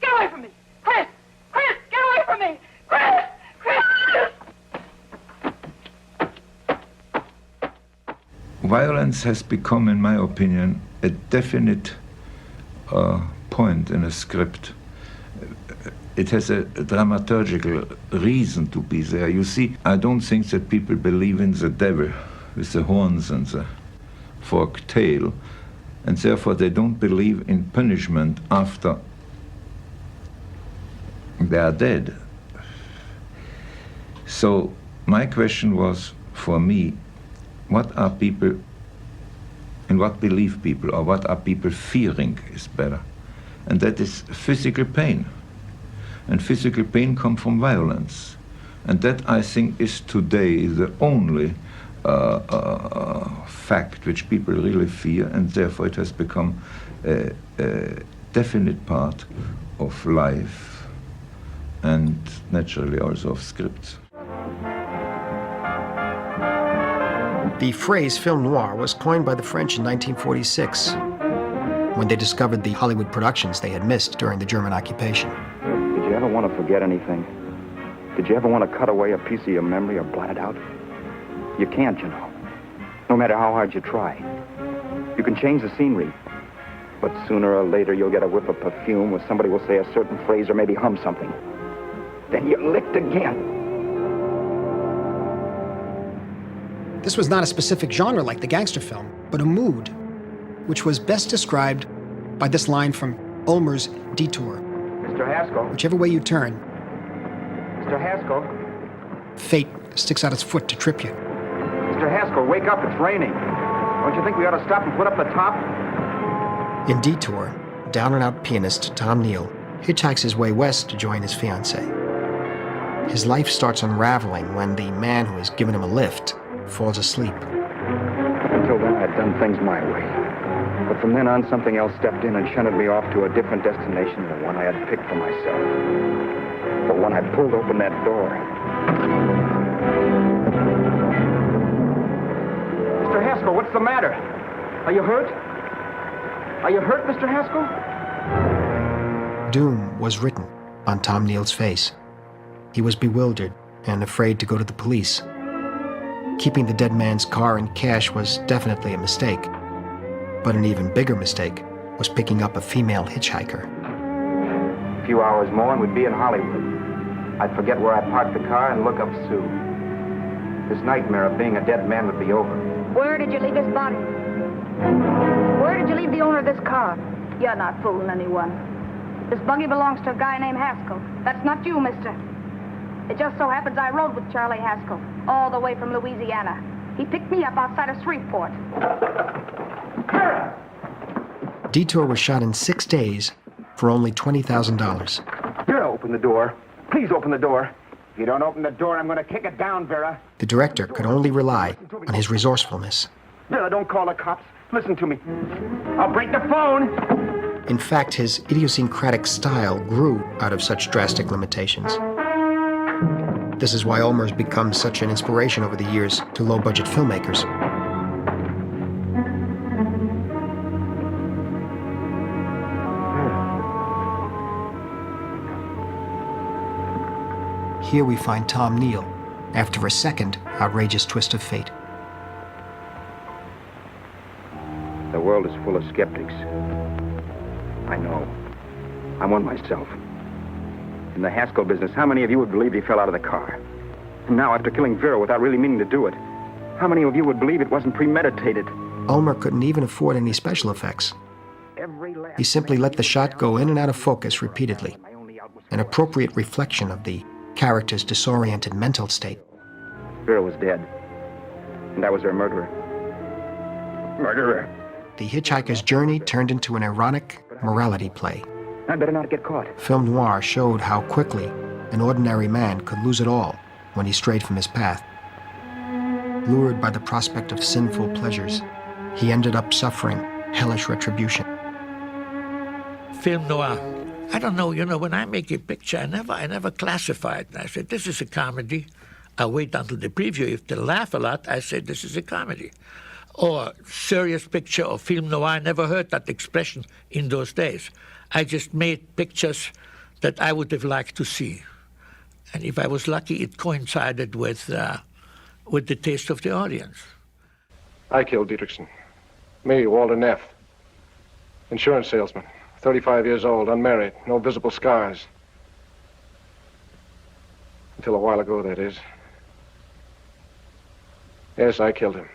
Speaker 10: Get away from me. Chris! Chris, get away from me. Chris! Chris!
Speaker 2: Violence has become, in my opinion, a definite point in a script. It has a dramaturgical reason to be there. You see, I don't think that people believe in the devil with the horns and the forked tail, and therefore they don't believe in punishment after they are dead. So my question was, for me, what are people, and what believe people, or what are people fearing is better? And that is physical pain. And physical pain comes from violence. And that, I think, is today the only fact which people really fear, and therefore it has become a definite part of life and naturally also of scripts.
Speaker 1: The phrase film noir was coined by the French in 1946 when they discovered the Hollywood productions they had missed during the German occupation.
Speaker 3: Did you ever want to forget anything? Did you ever want to cut away a piece of your memory or blot it out? You can't, you know. No matter how hard you try. You can change the scenery, but sooner or later you'll get a whiff of perfume where somebody will say a certain phrase or maybe hum something. Then you're licked again.
Speaker 1: This was not a specific genre like the gangster film, but a mood, which was best described by this line from Ulmer's Detour.
Speaker 3: Mr. Haskell.
Speaker 1: Whichever way you turn,
Speaker 3: Mr. Haskell.
Speaker 1: fate sticks out its foot to trip you.
Speaker 3: Mr. Haskell, wake up. It's raining. Don't you think we ought to stop and put up the top?
Speaker 1: In Detour, down-and-out pianist Tom Neal hitchhikes his way west to join his fiancée. His life starts unraveling when the man who has given him a lift falls asleep.
Speaker 3: Up until then, I had done things my way. But from then on, something else stepped in and shunted me off to a different destination than the one I had picked for myself. But when I pulled open that door... Mr. Haskell, what's the matter? Are you hurt? Are you hurt, Mr. Haskell?
Speaker 1: Doom was written on Tom Neal's face. He was bewildered and afraid to go to the police. Keeping the dead man's car and cash was definitely a mistake. But an even bigger mistake was picking up a female hitchhiker.
Speaker 3: A few hours more and we'd be in Hollywood. I'd forget where I parked the car and look up Sue. This nightmare of being a dead man would be over.
Speaker 10: Where did you leave his body? Where did you leave the owner of this car? You're not fooling anyone. This buggy belongs to a guy named Haskell. That's not you, mister. It just so happens I rode with Charlie Haskell all the way from Louisiana. He picked me up outside of Shreveport.
Speaker 1: Detour was shot in 6 days for only $20,000.
Speaker 3: Vera, open the door. Please open the door. If you don't open the door, I'm going to kick it down, Vera.
Speaker 1: The director could only rely on his resourcefulness.
Speaker 3: Vera, don't call the cops. Listen to me. I'll break the phone.
Speaker 1: In fact, his idiosyncratic style grew out of such drastic limitations. This is why Ulmer's become such an inspiration over the years to low-budget filmmakers. Here we find Tom Neal, after a second outrageous twist of fate.
Speaker 3: The world is full of skeptics. I know. I'm one myself. In the Haskell business, how many of you would believe he fell out of the car? And now, after killing Vera without really meaning to do it, how many of you would believe it wasn't premeditated?
Speaker 1: Ulmer couldn't even afford any special effects. He simply let the shot go in and out of focus repeatedly, an appropriate reflection of the character's disoriented mental state.
Speaker 3: Vera was dead, and I was her murderer. Murderer.
Speaker 1: The hitchhiker's journey turned into an ironic morality play.
Speaker 3: I better not get caught.
Speaker 1: Film noir showed how quickly an ordinary man could lose it all when he strayed from his path. Lured by the prospect of sinful pleasures, he ended up suffering hellish retribution.
Speaker 9: Film noir. I don't know, when I make a picture, I never classify it. I say, this is a comedy. I wait until the preview. If they laugh a lot, I say, this is a comedy. Or serious picture or film noir. I never heard that expression in those days. I just made pictures that I would have liked to see. And if I was lucky, it coincided with the taste of the audience.
Speaker 21: I killed Dietrichson. Me, Walter Neff. Insurance salesman. 35 years old, unmarried, no visible scars. Until a while ago, that is. Yes, I killed him.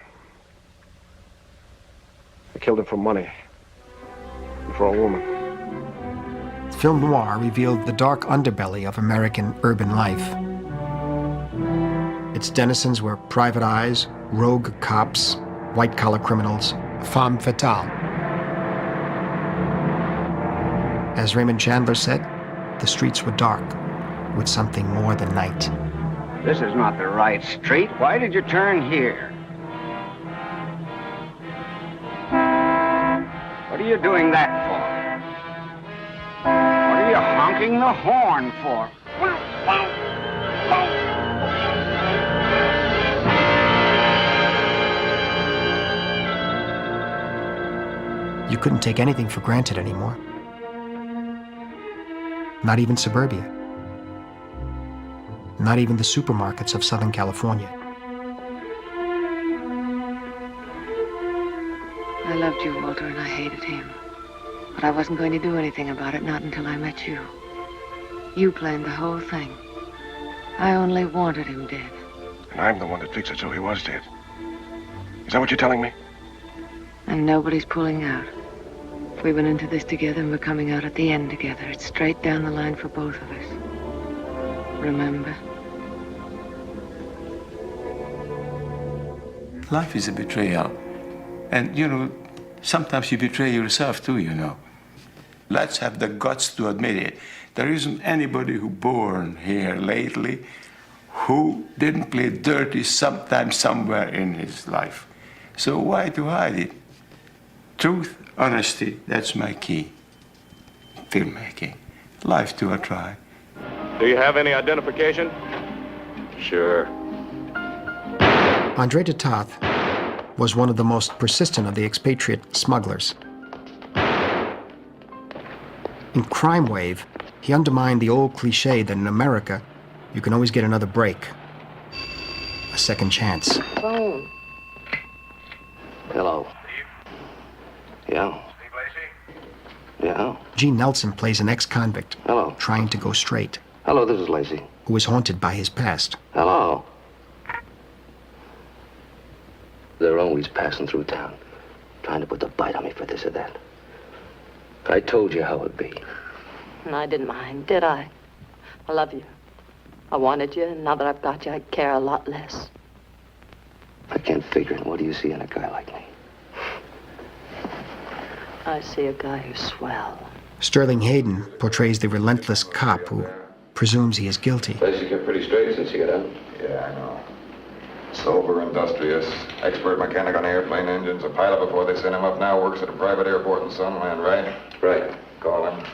Speaker 21: I killed him for money. And for a woman.
Speaker 1: Film noir revealed the dark underbelly of American urban life. Its denizens were private eyes, rogue cops, white-collar criminals, femme fatale. As Raymond Chandler said, the streets were dark, with something more than night.
Speaker 12: This is not the right street. Why did you turn here? What are you doing that for? What are you honking the horn for?
Speaker 1: You couldn't take anything for granted anymore. Not even suburbia. Not even the supermarkets of Southern California.
Speaker 8: I loved you, Walter, and I hated him. But I wasn't going to do anything about it, not until I met you. You planned the whole thing. I only wanted him dead.
Speaker 21: And I'm the one that fixed it so he was dead. Is that what you're telling me?
Speaker 8: And nobody's pulling out. We went into this together and we're coming out at the end together. It's straight down the line for both of us. Remember?
Speaker 17: Life is a betrayal. And, you know, sometimes you betray yourself too, you know. Let's have the guts to admit it. There isn't anybody who born here lately who didn't play dirty sometime somewhere in his life. So why to hide it? Truth, honesty, that's my key. Filmmaking. Life to a try.
Speaker 21: Do you have any identification? Sure.
Speaker 1: Andre de Toth was one of the most persistent of the expatriate smugglers. In Crime Wave, he undermined the old cliche that in America, you can always get another break, a second chance.
Speaker 18: Phone. Hello. Yeah. Yeah.
Speaker 1: Gene Nelson plays an ex-convict trying to go straight.
Speaker 18: Hello, this is Lacey.
Speaker 1: Who is haunted by his past.
Speaker 18: Hello. They're always passing through town, trying to put the bite on me for this or that. I told you how it'd be.
Speaker 10: And I didn't mind, did I? I love you. I wanted you, and now that I've got you, I care a lot less.
Speaker 18: I can't figure it. What do you see in a guy like me?
Speaker 10: I see a guy who's swell.
Speaker 1: Sterling Hayden portrays the relentless cop who presumes he is guilty.
Speaker 18: Lacey kept pretty straight since you got out.
Speaker 24: Yeah, I know. Sober, industrious, expert mechanic on airplane engines, a pilot before they sent him up now, works at a private airport in Sunland, right?
Speaker 18: Right.
Speaker 24: Call him.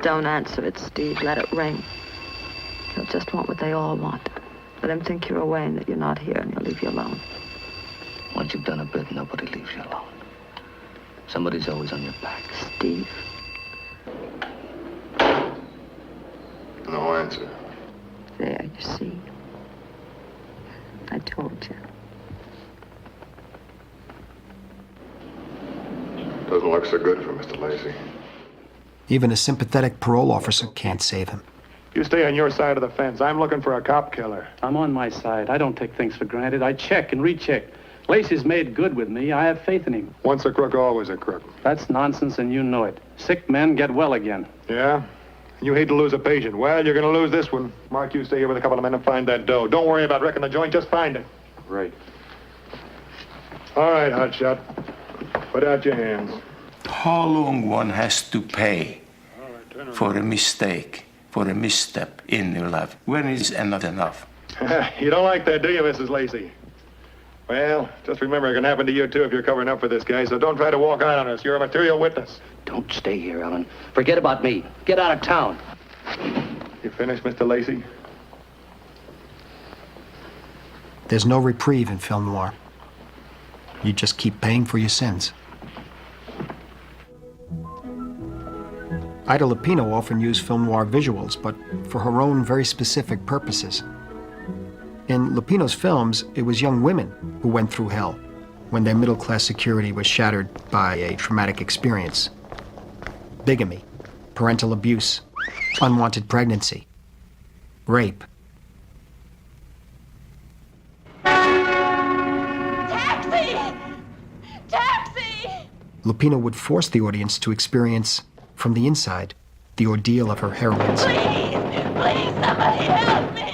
Speaker 10: Don't answer it, Steve. Let it ring. He'll just want what they all want. Let him think you're away and that you're not here, and he'll leave you alone.
Speaker 18: Once you've done a bit, nobody leaves you alone. Somebody's always on your back.
Speaker 10: Steve.
Speaker 24: No answer.
Speaker 10: There, you see. I told you.
Speaker 24: Doesn't look so good for Mr. Lacey.
Speaker 1: Even a sympathetic parole officer can't save him.
Speaker 21: You stay on your side of the fence. I'm looking for a cop killer.
Speaker 25: I'm on my side. I don't take things for granted. I check and recheck. Lacey's made good with me. I have faith in him.
Speaker 21: Once a crook, always a crook.
Speaker 25: That's nonsense, and you know it. Sick men get well again.
Speaker 21: Yeah? You hate to lose a patient. Well, you're going to lose this one. Mark, you stay here with a couple of men and find that dough. Don't worry about wrecking the joint. Just find it.
Speaker 25: Right.
Speaker 21: All right, hotshot. Put out your hands.
Speaker 17: How long one has to pay for a mistake, for a misstep in your life? When is not enough?
Speaker 21: You don't like that, do you, Mrs. Lacey? Well, just remember it can happen to you, too, if you're covering up for this guy, so don't try to walk out on us. You're a material witness.
Speaker 18: Don't stay here, Ellen. Forget about me. Get out of town.
Speaker 21: You finished, Mr. Lacey?
Speaker 1: There's no reprieve in film noir. You just keep paying for your sins. Ida Lupino often used film noir visuals, but for her own very specific purposes. In Lupino's films, it was young women who went through hell when their middle-class security was shattered by a traumatic experience. Bigamy, parental abuse, unwanted pregnancy, rape.
Speaker 26: Taxi! Taxi!
Speaker 1: Lupino would force the audience to experience, from the inside, the ordeal of her heroines.
Speaker 26: Please! Please, somebody help me!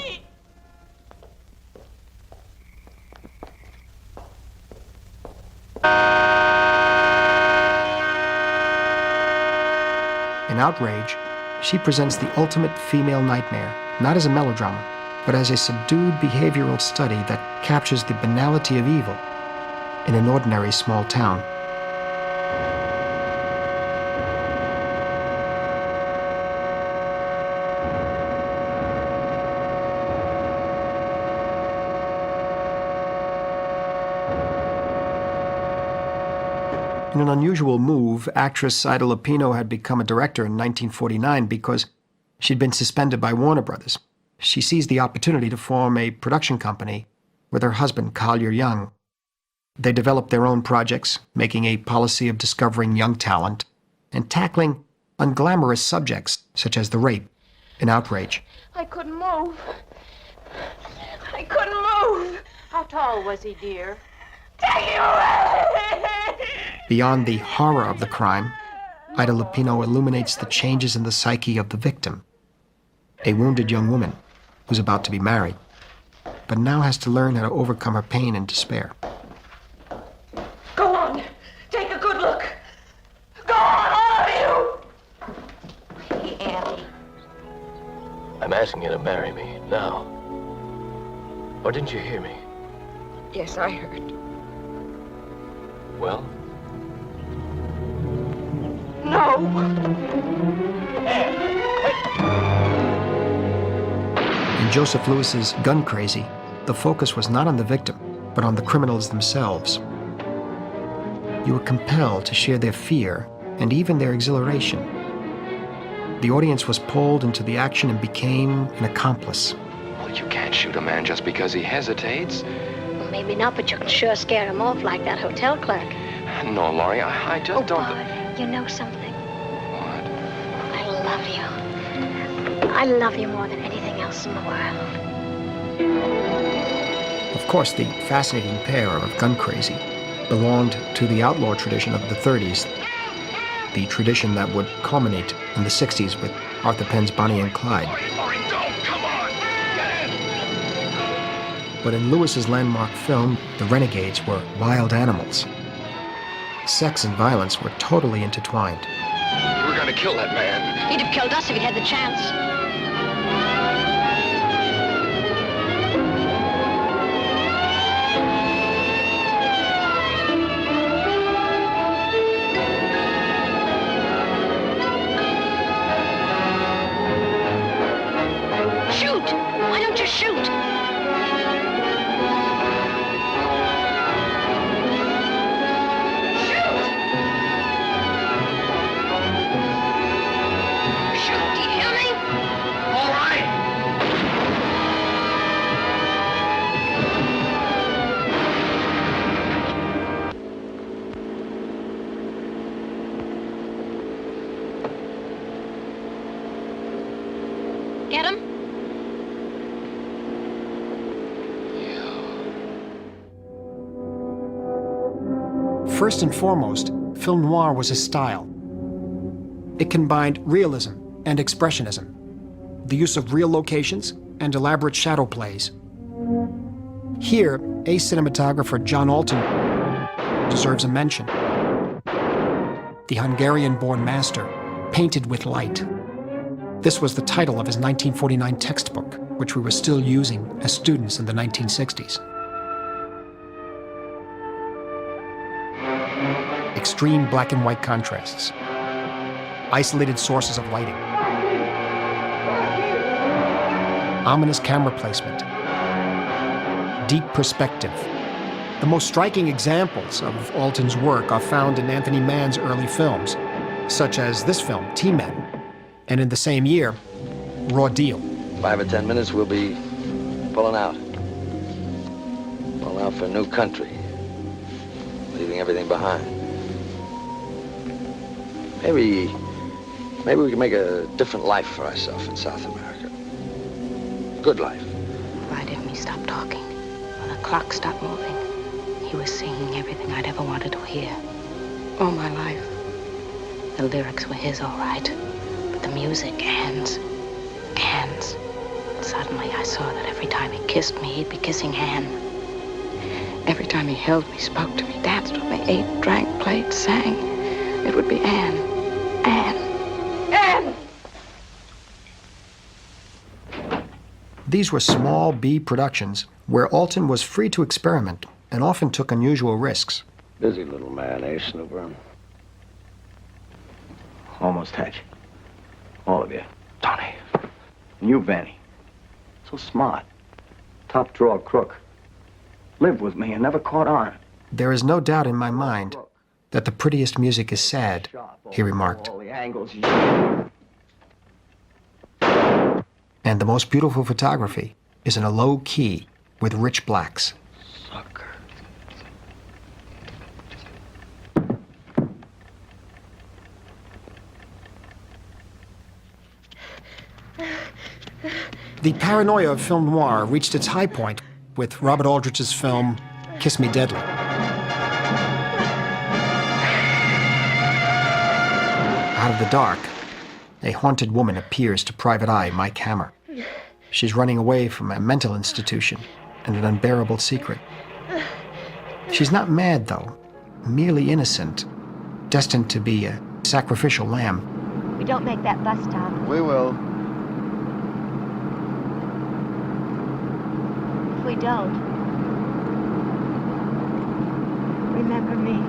Speaker 1: In Outrage, she presents the ultimate female nightmare, not as a melodrama, but as a subdued behavioral study that captures the banality of evil in an ordinary small town. In an unusual move, actress Ida Lupino had become a director in 1949 because she'd been suspended by Warner Brothers. She seized the opportunity to form a production company with her husband, Collier Young. They developed their own projects, making a policy of discovering young talent and tackling unglamorous subjects such as the rape and outrage.
Speaker 13: I couldn't move. I couldn't move. How tall was he, dear? Take him away!
Speaker 1: Beyond the horror of the crime, Ida Lupino illuminates the changes in the psyche of the victim, a wounded young woman who's about to be married, but now has to learn how to overcome her pain and despair.
Speaker 13: Go on. Take a good look. Go on, all of you! Hey, Annie.
Speaker 18: I'm asking you to marry me now. Or didn't you hear me?
Speaker 13: Yes, I heard.
Speaker 18: Well?
Speaker 13: No!
Speaker 1: In Joseph Lewis's Gun Crazy, the focus was not on the victim, but on the criminals themselves. You were compelled to share their fear and even their exhilaration. The audience was pulled into the action and became an accomplice.
Speaker 18: Well, you can't shoot a man just because he hesitates.
Speaker 5: Well, maybe not, but you can sure scare him off like that hotel clerk.
Speaker 18: No, Laurie, I just don't...
Speaker 5: Bud, you know something?
Speaker 18: What?
Speaker 5: I love you. I love you more than anything else in the world.
Speaker 1: Of course, the fascinating pair of Gun Crazy belonged to the outlaw tradition of the 30s, the tradition that would culminate in the 60s with Arthur Penn's Bonnie and Clyde. But in Lewis's landmark film, the Renegades were wild animals. Sex and violence were totally intertwined.
Speaker 18: You were going to kill that man.
Speaker 5: He'd have killed us if he'd had the chance. Shoot! Why don't you shoot? Get him?
Speaker 1: First and foremost, film noir was a style. It combined realism and expressionism, the use of real locations and elaborate shadow plays. Here, ace cinematographer John Alton deserves a mention. The Hungarian-born master painted with light. This was the title of his 1949 textbook, which we were still using as students in the 1960s. Extreme black and white contrasts, isolated sources of lighting, ominous camera placement, deep perspective. The most striking examples of Alton's work are found in Anthony Mann's early films, such as this film, T-Men, and in the same year, Raw Deal.
Speaker 18: 5 or 10 minutes, we'll be pulling out. Pulling out for a new country. Leaving everything behind. Maybe we can make a different life for ourselves in South America. Good life.
Speaker 8: Why didn't he stop talking? When the clock stopped moving, he was singing everything I'd ever wanted to hear. All my life. The lyrics were his, all right. But the music, Anne's. Suddenly I saw that every time he kissed me, he'd be kissing Anne. Every time he held me, spoke to me, danced with me, ate, drank, played, sang, it would be Anne. Anne!
Speaker 1: These were small B productions where Alton was free to experiment and often took unusual risks.
Speaker 12: Busy little man, eh, Snooper? Almost had you. All of you. Tony. And you, Vanny. So smart. Top drawer crook. Lived with me and never caught on.
Speaker 1: There is no doubt in my mind that the prettiest music is sad, he remarked. And the most beautiful photography is in a low key with rich blacks. The paranoia of film noir reached its high point with Robert Aldrich's film Kiss Me Deadly. Out of the dark, a haunted woman appears to Private Eye Mike Hammer. She's running away from a mental institution and an unbearable secret. She's not mad, though, merely innocent, destined to be a sacrificial lamb.
Speaker 4: We don't make that bus stop.
Speaker 12: We will.
Speaker 4: If we don't, remember me.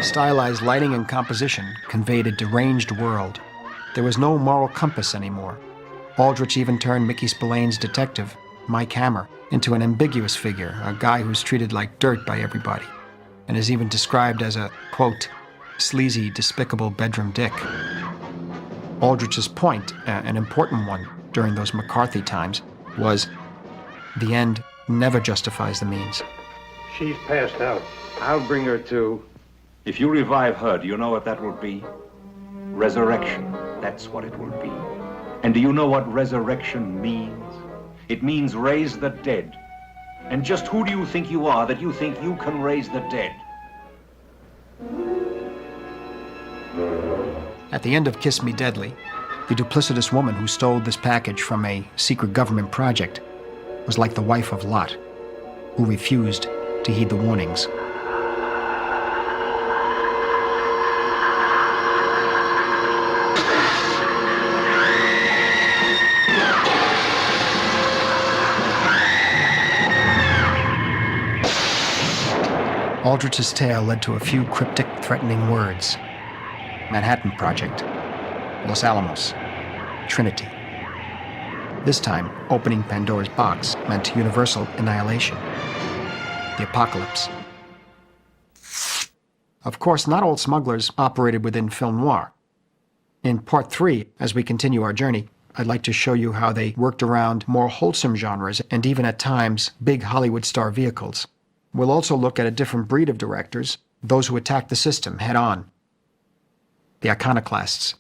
Speaker 1: Stylized lighting and composition conveyed a deranged world. There was no moral compass anymore. Aldrich even turned Mickey Spillane's detective, Mike Hammer, into an ambiguous figure, a guy who's treated like dirt by everybody, and is even described as a, quote, sleazy, despicable bedroom dick. Aldrich's point, an important one during those McCarthy times, was the end never justifies the means.
Speaker 21: She's passed out.
Speaker 12: I'll bring her to.
Speaker 6: If you revive her, do you know what that will be? Resurrection. That's what it will be. And do you know what resurrection means? It means raise the dead. And just who do you think you are that you think you can raise the dead?
Speaker 1: At the end of Kiss Me Deadly, the duplicitous woman who stole this package from a secret government project was like the wife of Lot, who refused to heed the warnings. Aldrich's tale led to a few cryptic, threatening words. Manhattan Project, Los Alamos, Trinity. This time, opening Pandora's box meant universal annihilation, the apocalypse. Of course, not all smugglers operated within film noir. In part 3, as we continue our journey, I'd like to show you how they worked around more wholesome genres and even at times big Hollywood star vehicles. We'll also look at a different breed of directors, those who attack the system head-on, the iconoclasts.